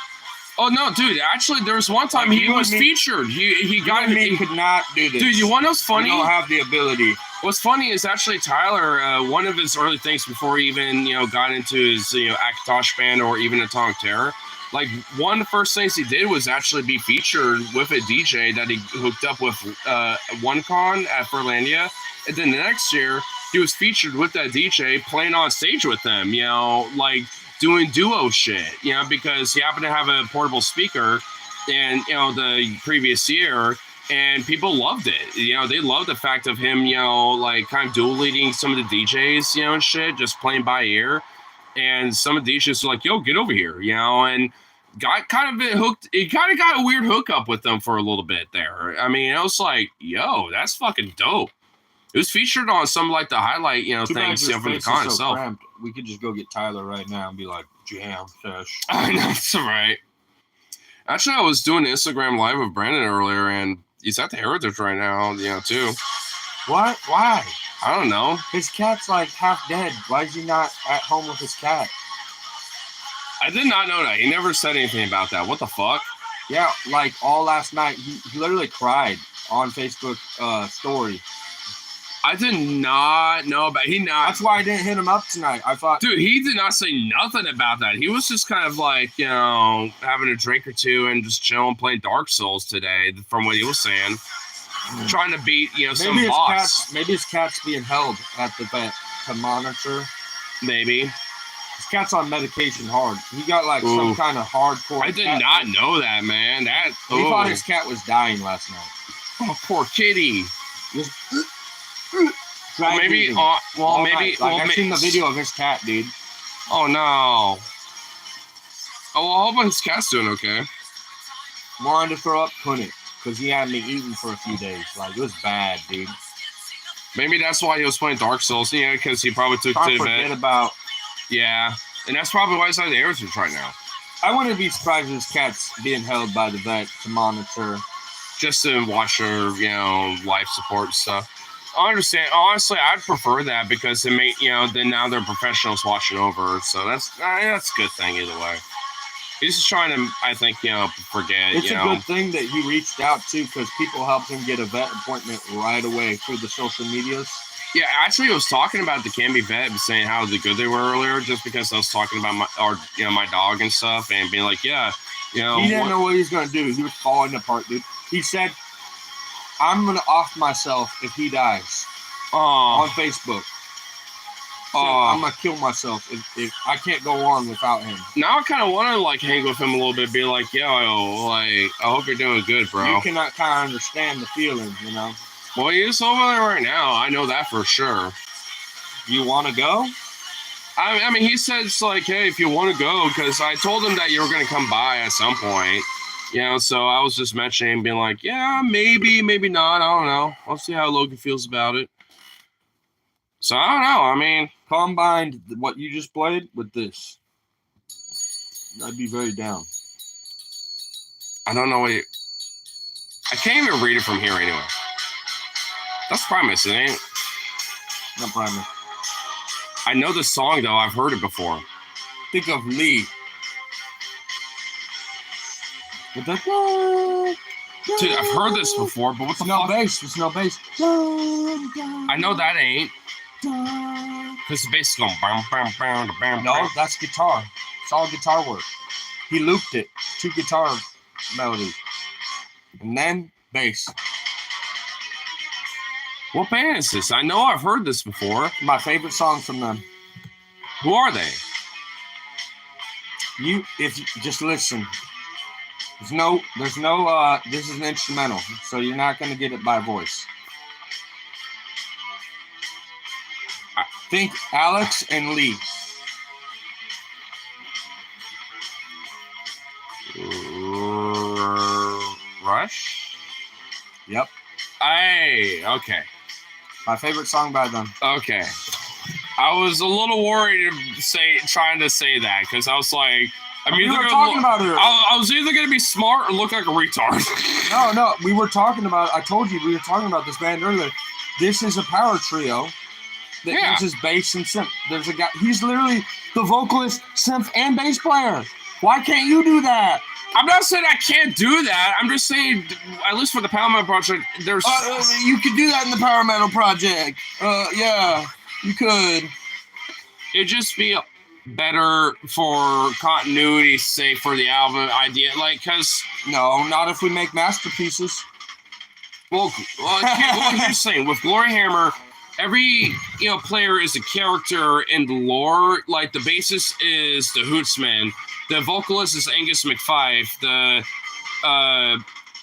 Oh no, dude! Actually, there was one time like, he was featured. He got. He could not do this. Dude, you want to know what's funny? You don't have the ability. What's funny is actually Tyler. One of his early things before he even got into his Akatosh band or even Atomic Terror. Like one of the first things he did was actually be featured with a DJ that he hooked up with OneCon at Furlandia, and then the next year he was featured with that DJ playing on stage with them. Like. Doing duo shit, because he happened to have a portable speaker and, the previous year, and people loved it. They loved the fact of him, like kind of dual leading some of the DJs, and shit, just playing by ear. And some of the DJs were like, yo, get over here, and got kind of hooked. He kind of got a weird hookup with them for a little bit there. I mean, it was like, yo, that's fucking dope. It was featured on some like the highlight, things from the con itself. Cramped. We could just go get Tyler right now and be like, jam sesh. I know, that's right. Actually, I was doing Instagram live with Brandon earlier, and he's at the Heritage right now, too. What? Why? I don't know. His cat's like half dead. Why is he not at home with his cat? I did not know that. He never said anything about that. What the fuck? Yeah, like all last night, he literally cried on Facebook story. I did not know about. That's why I didn't hit him up tonight. I thought, dude, he did not say nothing about that. He was just kind of like, having a drink or two and just chilling, playing Dark Souls today. From what he was saying, trying to beat, some boss. Maybe his cat's being held at the vet to monitor. Maybe his cat's on medication hard. He got like some kind of hardcore. I did not know that, man. We thought his cat was dying last night. Oh, poor kitty. Maybe. I've seen the video of his cat, dude. Oh no. Oh, well, I hope his cat's doing okay. Wanted to throw up, couldn't, because he hadn't been eating for a few days. Like, it was bad, dude. Maybe that's why he was playing Dark Souls, because he probably took to the vet. Yeah, and that's probably why he's at the Heritage right now. I wouldn't be surprised if his cat's being held by the vet to monitor. Just to watch her, life support stuff. I understand. Honestly, I'd prefer that because it may, then now they're professionals watching over. So that's a good thing either way. He's just trying to, I think, forget. It's a good thing that he reached out too, because people helped him get a vet appointment right away through the social medias. Yeah, actually, I was talking about the Canby vet and saying how good they were earlier, just because I was talking about my dog and stuff, and being like, he didn't know what he was gonna do. He was falling apart, dude. He said, I'm going to off myself if he dies on Facebook. I'm going to kill myself if I can't go on without him. Now I kind of want to like hang with him a little bit, be like, I hope you're doing good, bro. You cannot kind of understand the feeling, Well, he is over there right now. I know that for sure. You want to go? I mean, he said it's like, hey, if you want to go, because I told him that you were going to come by at some point. So I was just mentioning, being like, yeah, maybe not. I don't know. I'll see how Logan feels about it. So I don't know. I mean, combined what you just played with this, I'd be very down. I don't know what I can't even read it from here anyway. That's Primus, it ain't? Not Primus. I know the song, though. I've heard it before. Think of Lee. Dude, I've heard this before, but what the fuck? There's no bass. I know that ain't. Because the bass is going bam, bam, bam, bam. No, that's guitar. It's all guitar work. He looped it. 2 guitar melodies. And then bass. What band is this? I know I've heard this before. My favorite song from them. Who are they? If you just listen. There's no, this is an instrumental, so you're not going to get it by voice. Think Alex and Lee. Rush? Yep. Okay. My favorite song by them. Okay. I was a little worried trying to say that because I was like, we were talking about it. I was either going to be smart or look like a retard. No, we were talking about. I told you we were talking about this band earlier. This is a power trio that uses bass and synth. There's a guy. He's literally the vocalist, synth, and bass player. Why can't you do that? I'm not saying I can't do that. I'm just saying, at least for the Power Metal Project, there's... you could do that in the Power Metal Project. Yeah, you could. It'd just be better for continuity's sake for the album idea. Like, because... No, not if we make masterpieces. Well, here's the thing. With Glory Hammer, every player is a character in the lore. Like, the bassist is the Hootsman. The vocalist is Angus McFife. The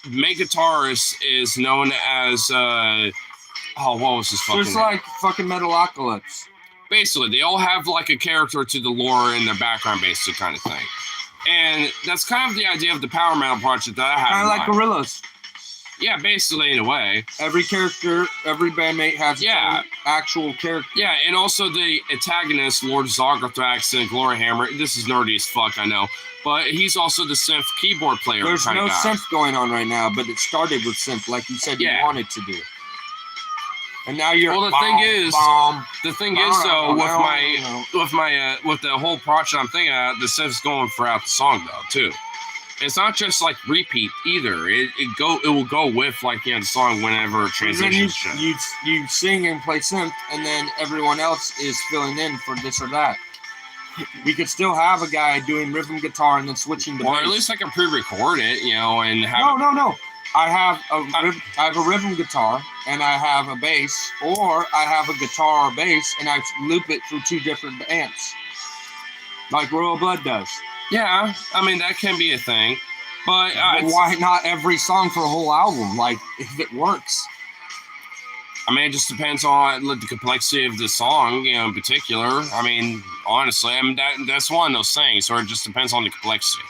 main guitarist is known as what was his fucking name? It's like fucking Metalocalypse. Basically, they all have like a character to the lore in their background, basically, kind of thing. And that's kind of the idea of the Power Metal Project that I have. Kind of like Gorillaz. Yeah, basically, in a way. Every character, every bandmate has its own actual character. Yeah, and also the antagonist, Lord Zografrax in Glory Hammer. This is nerdy as fuck, I know. But he's also the synth keyboard player. There's no synth going on right now, but it started with synth, like you said you wanted to do. And now you're... Well, the thing is, though, with the whole project I'm thinking of, the synth's going throughout the song, though, too. It's not just like repeat either. It will go with like the song whenever it transitions. You sing and play synth, and then everyone else is filling in for this or that. We could still have a guy doing rhythm guitar and then switching to bass. Or at least I can pre-record it, and have. No. I have a rhythm guitar and I have a bass, or I have a guitar or bass and I loop it through two different amps, like Royal Blood does. Yeah, I mean, that can be a thing. But why not every song for a whole album? Like, if it works. I mean, it just depends on the complexity of the song, in particular. I mean, honestly, that's one of those things, or it just depends on the complexity.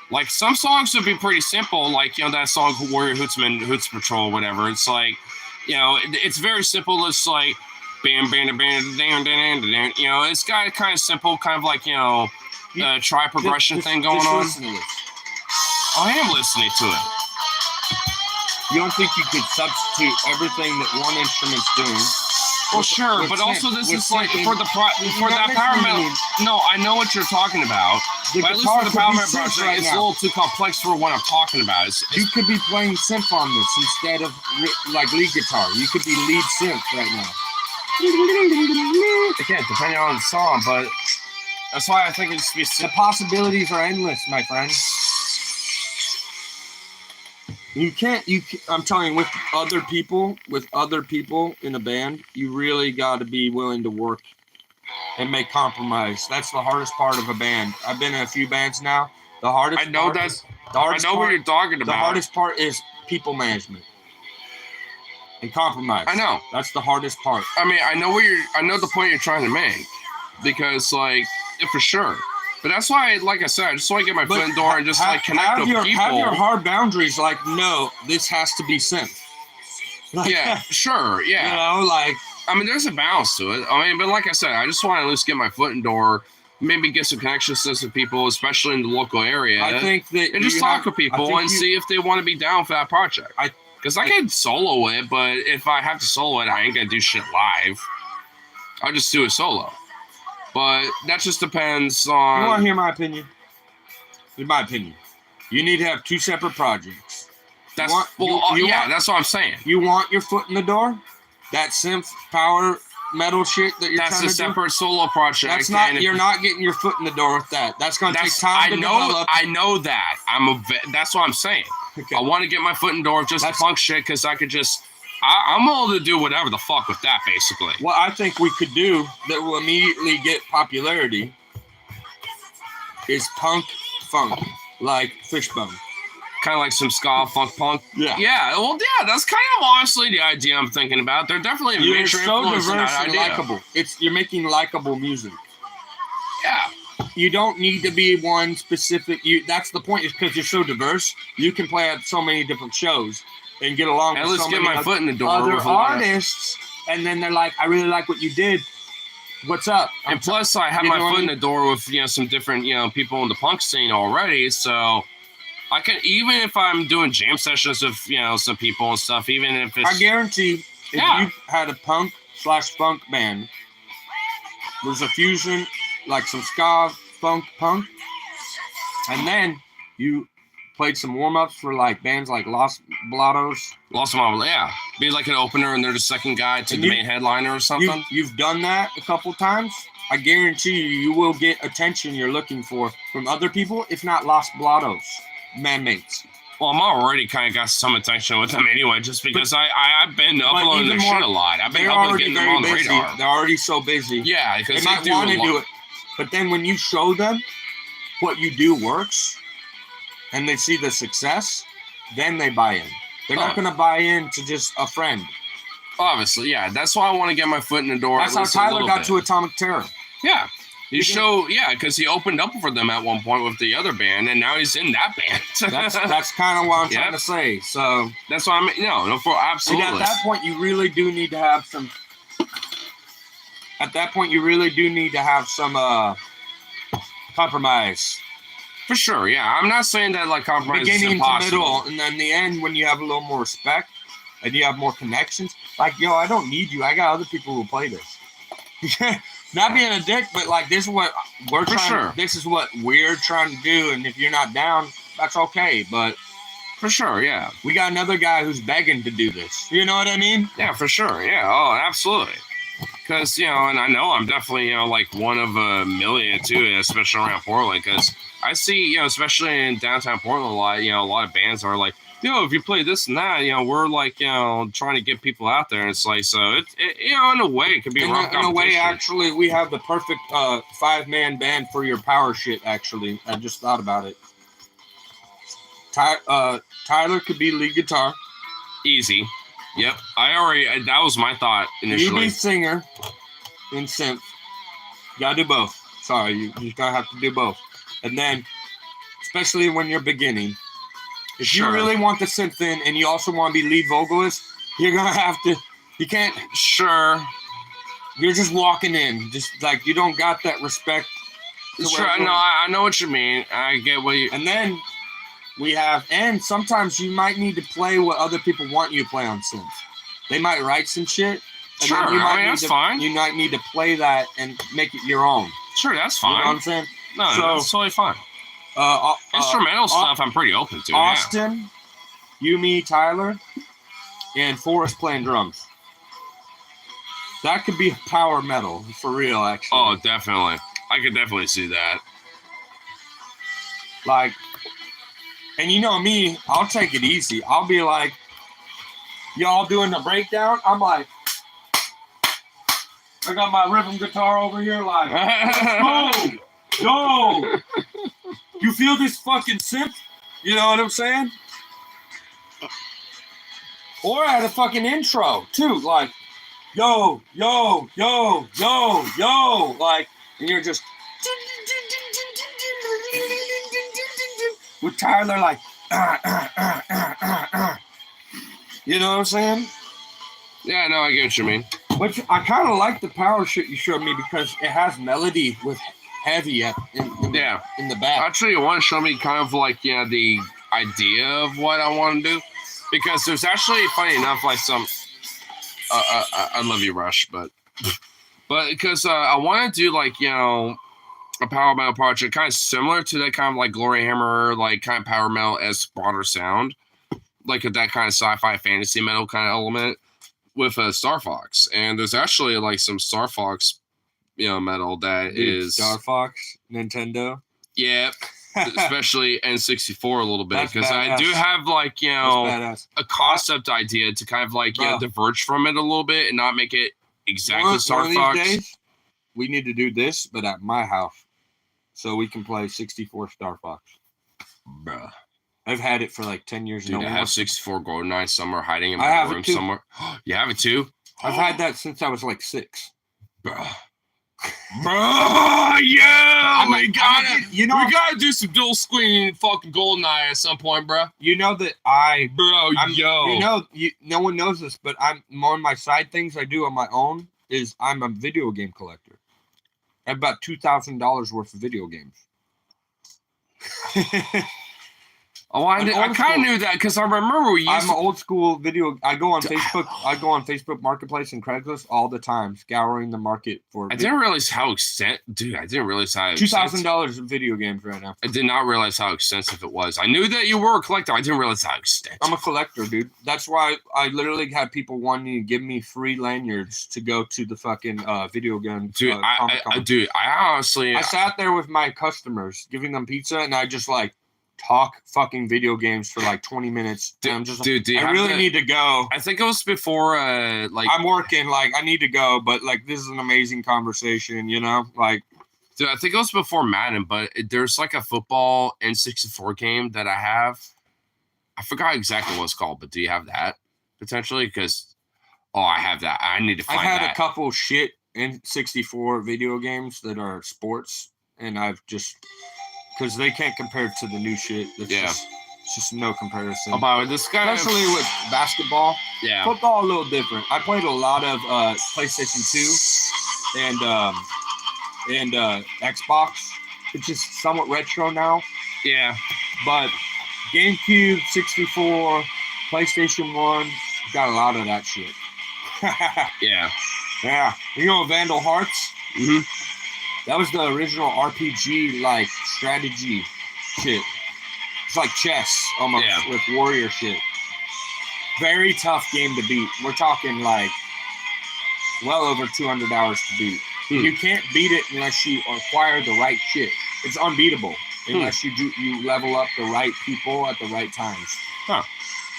Like, some songs would be pretty simple, like, that song, Warrior Hootsman, Hoots Patrol, whatever. It's like, it's very simple. It's like, bam, bam, bam, bam, bam, bam, it's got kind of simple, kind of like, tri-progression thing going on. I am listening to it. You don't think you could substitute everything that one instrument's doing? Well, sure, but also this is like for that Power Metal. No, I know what you're talking about. But at least for the Power Metal project, it's a little too complex for what I'm talking about. You could be playing synth on this instead of like lead guitar. You could be lead synth right now. Again, depending on the song, but that's why I think it's the possibilities are endless, my friend. I'm telling you, with other people in a band, you really got to be willing to work and make compromise. That's the hardest part of a band. I've been in a few bands now. What you're talking about. The hardest part is people management and compromise. I know. That's the hardest part. I mean, I know the point you're trying to make, because for sure. But that's why, like I said, I just want to get my foot in the door and just connect with people. Have your hard boundaries. Like, no, this has to be synth. Yeah, sure, yeah. I mean, there's a balance to it. I mean, but like I said, I just want to at least get my foot in the door, maybe get some connections with people, especially in the local area. I think that and just talk with people and see if they want to be down for that project. Because I can solo it, but if I have to solo it, I ain't gonna do shit live. I'll just do it solo. But that just depends on... You want to hear my opinion? In my opinion, you need to have two separate projects. That's what I'm saying. You want your foot in the door? That synth power metal shit that you're trying to do? That's a separate solo project. You're not getting your foot in the door with that. That's going to take time to develop. I know that. That's what I'm saying. Okay. I want to get my foot in the door with just punk shit, because I could just... I'm willing to do whatever the fuck with that, basically. What I think we could do that will immediately get popularity is punk funk, like Fishbone. Kind of like some ska funk punk. Yeah. Yeah. Well, yeah. That's kind of honestly the idea I'm thinking about. They're definitely a major influence in that idea. Likable. You're making likable music. Yeah. You don't need to be one specific. That's the point. Is because you're so diverse. You can play at so many different shows. and get along And with let's so get many my foot in the door other with a lot of- artists, and then they're like, I really like what you did. What's up? And plus, I have you my know what foot I in mean? the door with some different people in the punk scene already. So I can, even if I'm doing jam sessions with some people and stuff, even if it's I guarantee if you had a punk/funk band, there's a fusion, like some ska, funk, punk, and then you played some warm-ups for like bands like Los Blatos. Lost Mom, be like an opener and they're the second guy to the main headliner or something. You've done that a couple times. I guarantee you will get attention you're looking for from other people, if not Los Blatos, man-mates. Well, I'm already kind of got some attention with them anyway, just because I've been uploading their shit a lot. I've been helping getting them on the radar. They're already so busy. Yeah, because they might want to do it. But then when you show them what you do works, and they see the success, then they buy in. They're not going to buy in to just a friend. Obviously, yeah. That's why I want to get my foot in the door. That's how Tyler got to Atomic Terror. Yeah. Because he opened up for them at one point with the other band, and now he's in that band. that's kind of what I'm trying to say. So that's why absolutely. And at that point, you really do need to have some. At that point, you really do need to have some compromise. For sure, yeah. I'm not saying that like compromise beginning is impossible. to middle, and then the end when you have a little more respect and you have more connections. Like, yo, I don't need you. I got other people who play this. Not being a dick, but like this is what we're trying. Sure. This is what we're trying to do, and if you're not down, that's okay. But for sure, yeah, we got another guy who's begging to do this. You know what I mean? Yeah, for sure. Yeah. Oh, absolutely. Because and I know I'm definitely like one of a million too, especially around Portland. Because I see especially in downtown Portland a lot of bands are like, if you play this and that, we're like trying to get people out there. And it's like it in a way it could be rough competition. In a way, actually, we have the perfect 5-man band for your power shit. Actually, I just thought about it. Tyler could be lead guitar. Easy. Yep, that was my thought initially. You be singer and synth. You gotta do both. Sorry, you gotta have to do both. And then, especially when you're beginning, if you really want the synth in and you also want to be lead vocalist, you're gonna have to, you can't. Sure. You're just walking in, just like you don't got that respect. Sure, no, I know what you mean. I get what you. And then and sometimes you might need to play what other people want you to play on synth. They might write some shit. And sure, that's fine. You might need to play that and make it your own. Sure, that's fine. You know what I'm saying? No, that's totally fine. Instrumental stuff I'm pretty open to. Austin, you, me, Tyler, and Forrest playing drums. That could be power metal, for real, actually. Oh, definitely. I could definitely see that. Like, and you know me, I'll take it easy. I'll be like, y'all doing the breakdown? I'm like, I got my rhythm guitar over here, like, let's go! Yo! You feel this fucking synth? You know what I'm saying? Or I had a fucking intro, too, like, yo, yo, yo, yo, yo, like, and you're just with Tyler, like, you know what I'm saying? Yeah, no, I get what you mean. Which I kind of like the power shit you showed me because it has melody with heavy in the back. Actually, you want to show me kind of like the idea of what I want to do, because there's actually, funny enough, like some. I love you, Rush, but because I want to do like a power metal project kind of similar to that kind of like Glory Hammer, like kind of power metal-esque broader sound, like that kind of sci-fi fantasy metal kind of element with Star Fox. And there's actually like some Star Fox metal that is Star Fox Nintendo. Yeah, especially N64 a little bit, because I do have like a concept idea to kind of like diverge from it a little bit and not make it exactly Star Fox. Days, we need to do this, but at my house, so we can play 64 Star Fox. Bruh. I've had it for like 10 years. Dude, I have 64 GoldenEye somewhere hiding in my room somewhere. You have it too? I've had that since I was like 6. Bruh. Bro, yeah, we gotta do some dual screen fucking GoldenEye at some point, bro. You know that no one knows this, but I'm one of my side things I do on my own is I'm a video game collector. I have about $2,000 worth of video games. Oh, I kind of knew that because I remember we used. I'm an old school video. I go on Facebook. I go on Facebook Marketplace and Craigslist all the time, scouring the market for. I didn't realize how extensive, dude. I didn't realize how $2,000 in video games right now. I did not realize how extensive it was. I knew that you were a collector. I didn't realize how extensive. I'm a collector, dude. That's why I literally had people wanting to give me free lanyards to go to the fucking video game. Dude, I honestly, I sat there with my customers, giving them pizza, and I just like. Talk fucking video games for like 20 minutes. Dude, I'm just dude, I really need to go. I think it was before like I'm working, like I need to go, but like this is an amazing conversation, you know? Like dude, I think it was before Madden, but there's like a football N64 game that I have. I forgot exactly what it's called, but do you have that potentially? Because I have that. I need to find that. I've had a couple shit N64 video games that are sports, and I've just because they can't compare to the new shit. It's just no comparison. Oh, by the way, this guy, especially with basketball. Yeah, football a little different. I played a lot of PlayStation 2 and Xbox. It's just somewhat retro now. Yeah, but GameCube, 64, PlayStation 1, got a lot of that shit. Yeah. You know Vandal Hearts? Mm-hmm. That was the original RPG, like, strategy shit. It's like chess, almost, with warrior shit. Very tough game to beat. We're talking, like, well over 200 hours to beat. You can't beat it unless you acquire the right shit. It's unbeatable unless you level up the right people at the right times. Huh.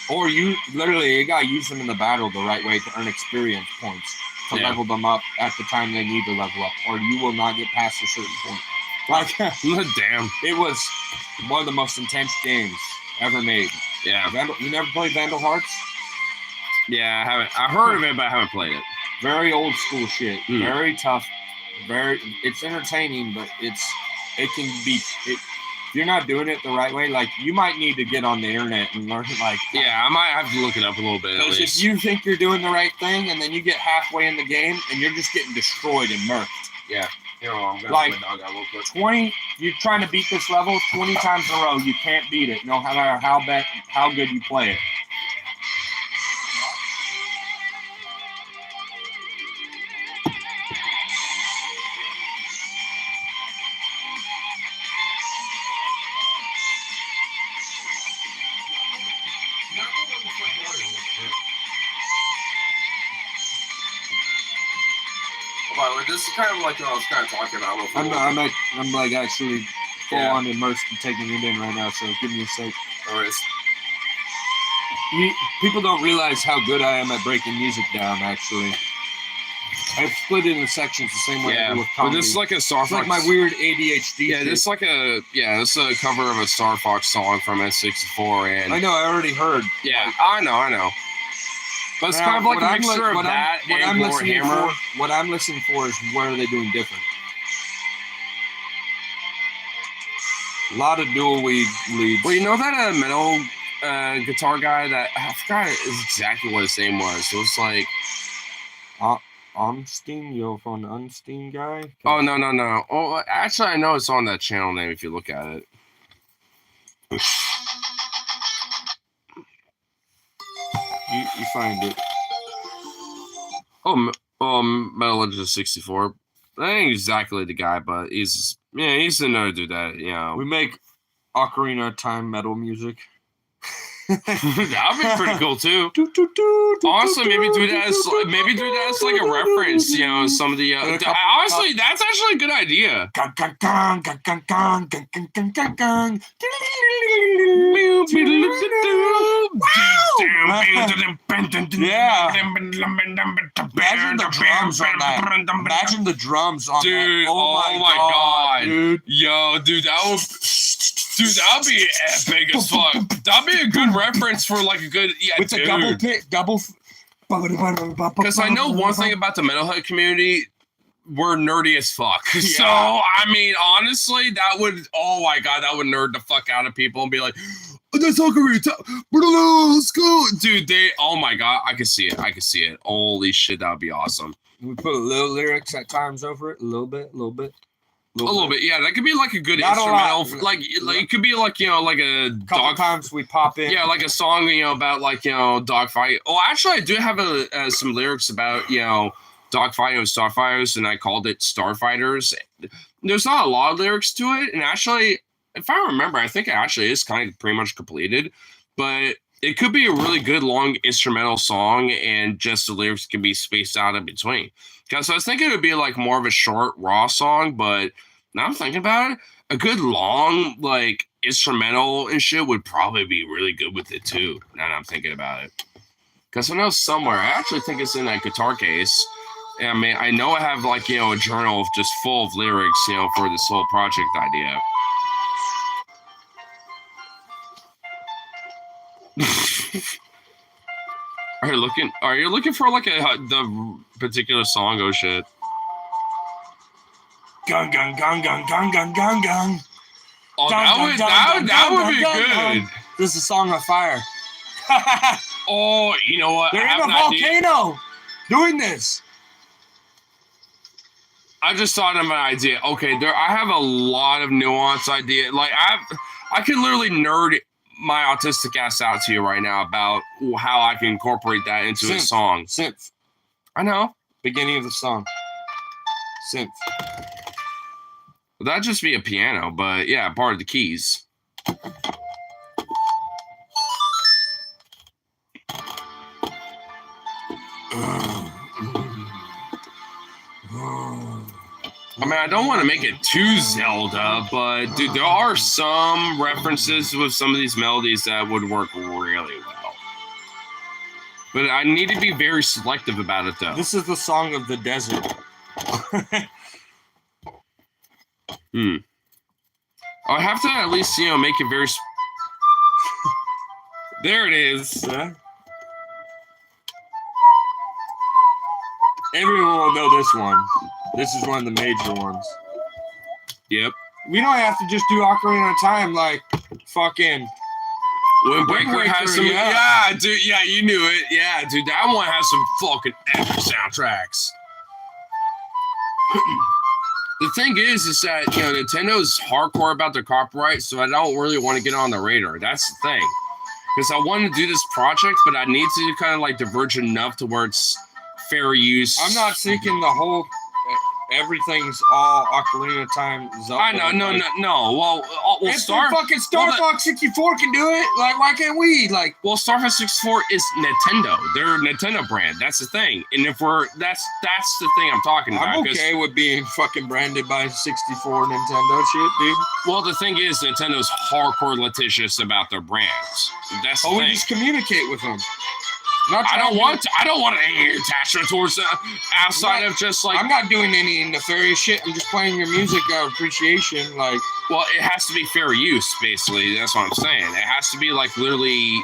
Or you gotta use them in the battle the right way to earn experience points. To level them up at the time they need to level up, or you will not get past a certain point. Like, damn, it was one of the most intense games ever made. Yeah. You never played Vandal Hearts? Yeah, I haven't. I heard of it, but I haven't played it. Very old school shit. Very tough. It's entertaining, but it can be. If you're not doing it the right way, like you might need to get on the internet and learn like. Yeah, I might have to look it up a little bit. Because if you think you're doing the right thing and then you get halfway in the game and you're just getting destroyed and murked. Yeah. I'm gonna like put my dog out real quick. 20, you're trying to beat this level 20 times in a row. You can't beat it, no matter how good you play it. This is kind of like what I was kind of talking about before. I'm like actually full on immersed and taking it in right now, so give me a sec. Alright. People don't realize how good I am at breaking music down, actually. I've split it into sections the same way I do with comedy. But this is like a Star Fox. It's like my weird ADHD shit. This is a cover of a Star Fox song from N64, and I know, I already heard. Yeah, I know. But it's kind of like a mixture of that and Warhammer. What I'm listening for is what are they doing different? A lot of dual leads. Well, you know that metal guitar guy that I forgot exactly what his name was. It was like Onstein, you're from the Onstein guy? Oh no. Oh, actually, I know it's on that channel name if you look at it. You find it. Metal Legend 64. That ain't exactly the guy, but he's another dude that, you know. We make Ocarina of Time metal music. That'd be pretty cool too. Honestly, maybe do that as like a reference, you know, some of the honestly, that's actually a good idea. Yeah. Imagine the drums on dude, that. Oh my god. Dude. Yo, dude, that'd be epic as fuck. That'd be a good reference for like a good with a double. Because I know one thing about the metalhead community, we're nerdy as fuck. Yeah. So, I mean, honestly, that would, oh my God, that would nerd the fuck out of people and be like, that's all great. Let's go. Dude, oh my God, I can see it. Holy shit, that would be awesome. We put a little lyrics at times over it, a little bit. A little bit, yeah. That could be like a good Not instrumental. Like it could be like, like a couple times we pop in. Yeah, like a song, about like, dogfight. Oh, actually, I do have some lyrics about, dogfight and starfighters, and I called it Starfighters. There's not a lot of lyrics to it, and actually, if I remember, I think it actually is kind of pretty much completed, but it could be a really good long instrumental song, and just the lyrics can be spaced out in between. Because I was thinking it would be like more of a short, raw song, but now I'm thinking about it, a good long, like, instrumental and shit would probably be really good with it too, now that I'm thinking about it. Because I know somewhere, I actually think it's in that guitar case. I mean, I know I have like, a journal just full of lyrics, for this whole project idea. Are you looking for like the particular song? Oh shit. Gung, gung, gung, gung, gung, gung, gung, gung. Oh, that would be good. This is a song of fire. Oh, you know what? They're in a volcano doing this. I just thought of an idea. Okay, I have a lot of nuance idea. Like I can literally nerd my autistic ass out to you right now about how I can incorporate that into a song. Synth. I know. Beginning of the song. Synth. That'd just be a piano, but yeah, part of the keys. I mean, I don't want to make it too Zelda, but dude, there are some references with some of these melodies that would work really well. But I need to be very selective about it, though. This is the song of the desert. I have to at least, make it very... There it is. Everyone will know this one. This is one of the major ones. Yep. We don't have to just do Ocarina of Time like fucking... Wind Waker has some... Yeah, dude. Yeah, you knew it. Yeah, dude. That one has some fucking epic soundtracks. The thing is that, Nintendo's hardcore about their copyright, so I don't really want to get on the radar. That's the thing. Because I want to do this project, but I need to kind of like diverge enough to where it's fair use. I'm not seeking the whole... Everything's all Ocarina of Time. Zelda. I know, no. Well, if fucking Star Fox 64 can do it, like, why can't we? Like, well, Star Fox 64 is Nintendo. They're a Nintendo brand. That's the thing. And if that's the thing I'm talking about. I'm okay with being fucking branded by 64 Nintendo shit, dude. Well, the thing is, Nintendo's hardcore litigious about their brands. That's the thing. We just communicate with them. I don't want any attachment towards outside of just like... I'm not doing any nefarious shit. I'm just playing your music out of appreciation. Like, well, it has to be fair use, basically. That's what I'm saying. It has to be like literally,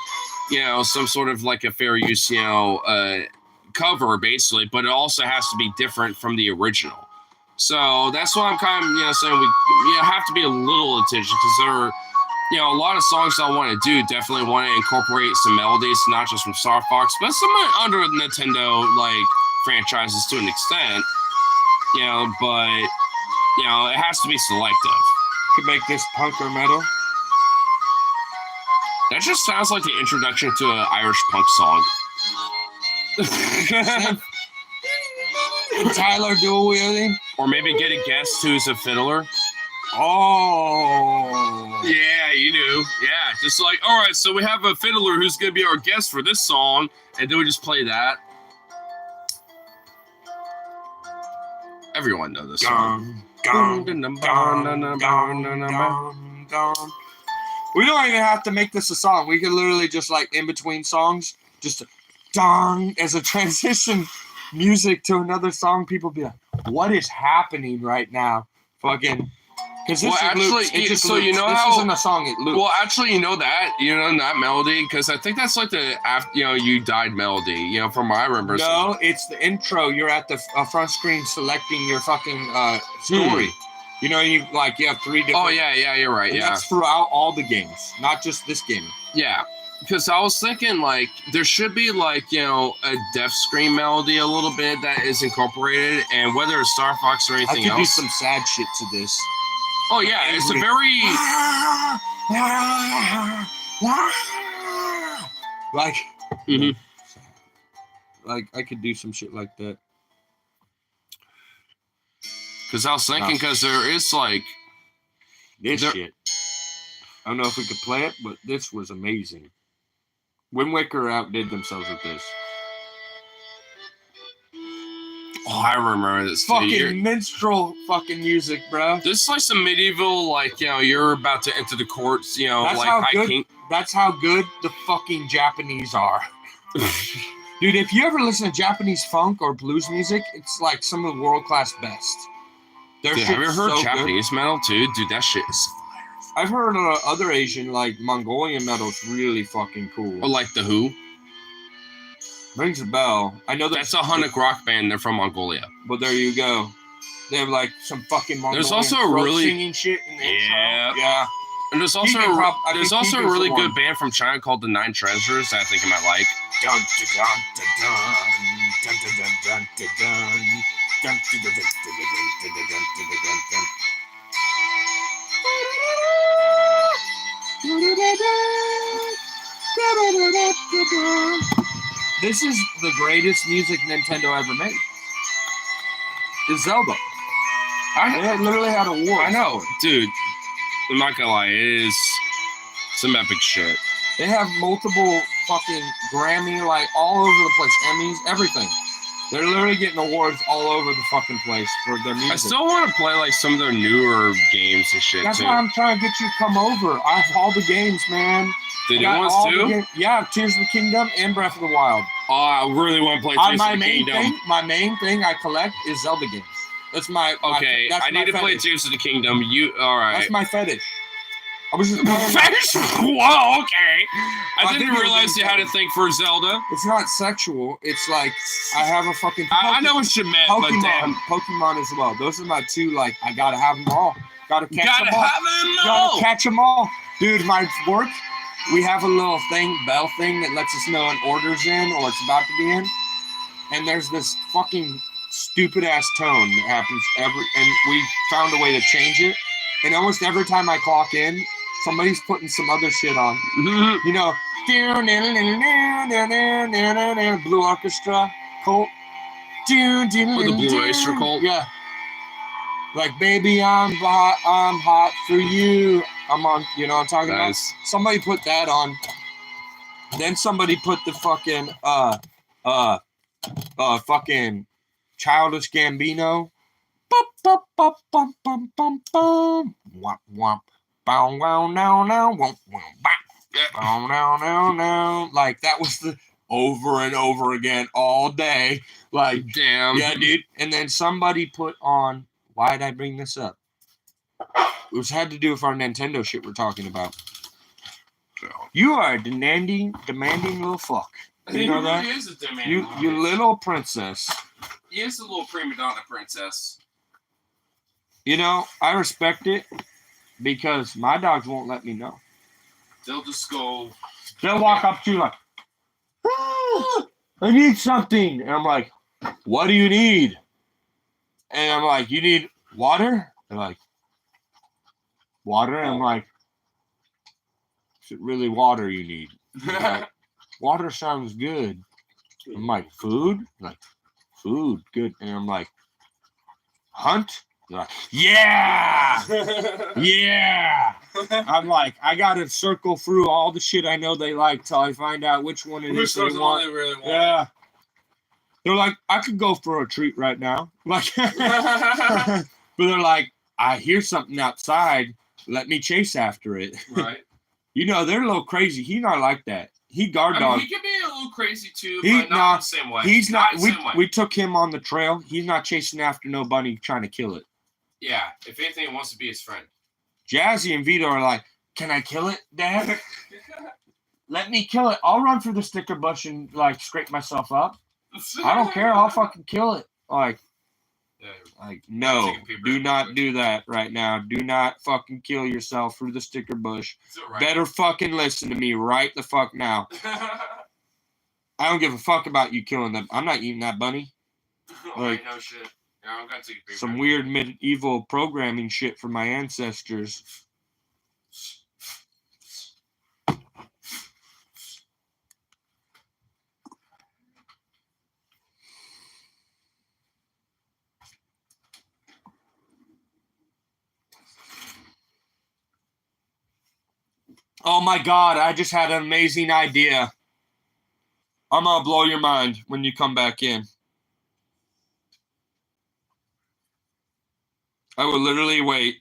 some sort of like a fair use, cover, basically. But it also has to be different from the original. So that's why I'm kind of, saying we have to be a little litigious because there are... a lot of songs I want to do definitely want to incorporate some melodies, not just from Star Fox, but some under Nintendo like franchises to an extent. But it has to be selective. Could make this punk or metal. That just sounds like the introduction to an Irish punk song. Tyler dual wielding, or maybe get a guest who's a fiddler. Oh. Yeah, you knew. Yeah, just like, all right, so we have a fiddler who's going to be our guest for this song, and then we just play that. Everyone knows this song. We don't even have to make this a song. We could literally just like in between songs, just dong as a transition music to another song. People be like, what is happening right now? Fucking Because Well, this actually, loops, it just so loops. you know this how- isn't a song, it loops. Well, actually, that melody, because I think that's like the after you died melody. From what I remember. No, it's the intro. You're at the front screen selecting your fucking story. You know, you have 3 different. Oh yeah, you're right. And Yeah, that's throughout all the games, not just this game. yeah. Because I was thinking there should be a death scream melody a little bit that is incorporated, and whether it's Star Fox or anything I could do else. some sad shit to this. Oh yeah, it's a very like. Mhm. Like I could do some shit like that. Because I was thinking, because there is this shit. I don't know if we could play it, but this was amazing. Wind Waker outdid themselves with this. Oh, I remember this. Fucking minstrel fucking music, bro. This is like some medieval, you're about to enter the courts, That's how good. That's how good the fucking Japanese are. Dude, if you ever listen to Japanese funk or blues music, it's like some of the world-class best. Dude, have you heard Japanese metal too? Dude, that shit is fire. I've heard other Asian, like Mongolian metal's really fucking cool. Or like The Who. Rings a bell. I know that's a Hunnic rock band. They're from Mongolia. But there you go. They have like some fucking Mongolian there's also a really singing shit in the intro. Yeah. And there's also a really good band from China called the Nine Treasures that I think I might like. Dun dun dun dun dun dun dun dun dun. This is the greatest music Nintendo ever made. It's Zelda. They literally had a war. I know, dude. I'm not gonna lie, it is some epic shit. They have multiple fucking Grammy, all over the place, Emmys, everything. They're literally getting awards all over the fucking place for their music. I still want to play some of their newer games and shit. That's why I'm trying to get you to come over. I have all the games, man. The new ones too? Yeah, Tears of the Kingdom and Breath of the Wild. Oh, I really want to play Tears of the Kingdom. My main thing I collect is Zelda games. That's my okay. I need to play Tears of the Kingdom. All right? That's my fetish. I was just fetish. Whoa, okay. I didn't realize you had to think for Zelda. It's not sexual. It's like I have a fucking. I know what you meant, but damn. Pokemon as well. Those are my two. I gotta have them all. Gotta catch them all. Gotta catch them all, dude. My work. We have a little bell thing that lets us know an order's in or it's about to be in. And there's this fucking stupid ass tone that happens and we found a way to change it. And almost every time I clock in, somebody's putting some other shit on. You know, Blue Orchestra cult. The Blue Oyster Cult? Yeah. Like, baby, I'm hot for you. I'm on, you know what I'm talking about? Somebody put that on. Then somebody put the fucking, fucking Childish Gambino. Bum, bum, bum, bum, bum, bum, bum. Womp, womp. Bow, wow, now, now, womp, womp, bop. Bow, now, now, now. Like, that was the over and over again all day. Like, damn. Yeah, dude. And then somebody put on, why did I bring this up? It had to do with our Nintendo shit we're talking about. You are a demanding little fuck. You know that? He is a demanding you little princess. He is a little prima donna princess. You know, I respect it because my dogs won't let me know. They'll just go. They'll walk up to you like, I need something. And I'm like, what do you need? And I'm like, you need water? They're like, water? And I'm like, is it really water you need? Like, water sounds good. I'm like, food? Like, food, good. And I'm like, hunt? They're like, yeah! Yeah! I'm like, I gotta circle through all the shit I know they like till I find out which one it is they want. They really want. Yeah. They're like, I could go for a treat right now. Like, but they're like, I hear something outside. Let me chase after it. Right. You know, they're a little crazy. He's not like that. He guard dog. He can be a little crazy too, but not the same way. He's not. We took him on the trail. He's not chasing after no bunny trying to kill it. Yeah, if anything, he wants to be his friend. Jazzy and Vito are like, can I kill it, Dad? Let me kill it. I'll run through the sticker bush and like scrape myself up. I don't care. I'll fucking kill it. Like, no, do not do that right now. Do not fucking kill yourself through the sticker bush. Right? Better fucking listen to me right the fuck now. I don't give a fuck about you killing them. I'm not eating that bunny. Like, no shit. Yeah, I'm gonna take a some weird medieval programming shit from my ancestors. Oh my God, I just had an amazing idea. I'm gonna blow your mind when you come back in. I will literally wait.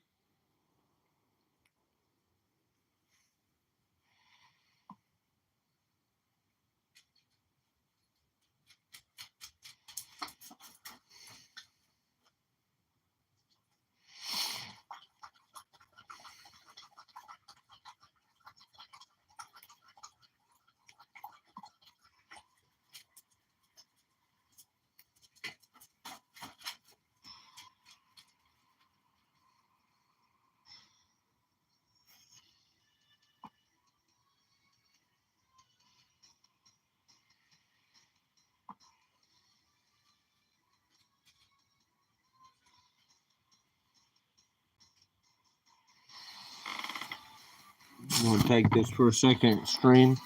I'm gonna take this for a second, stream.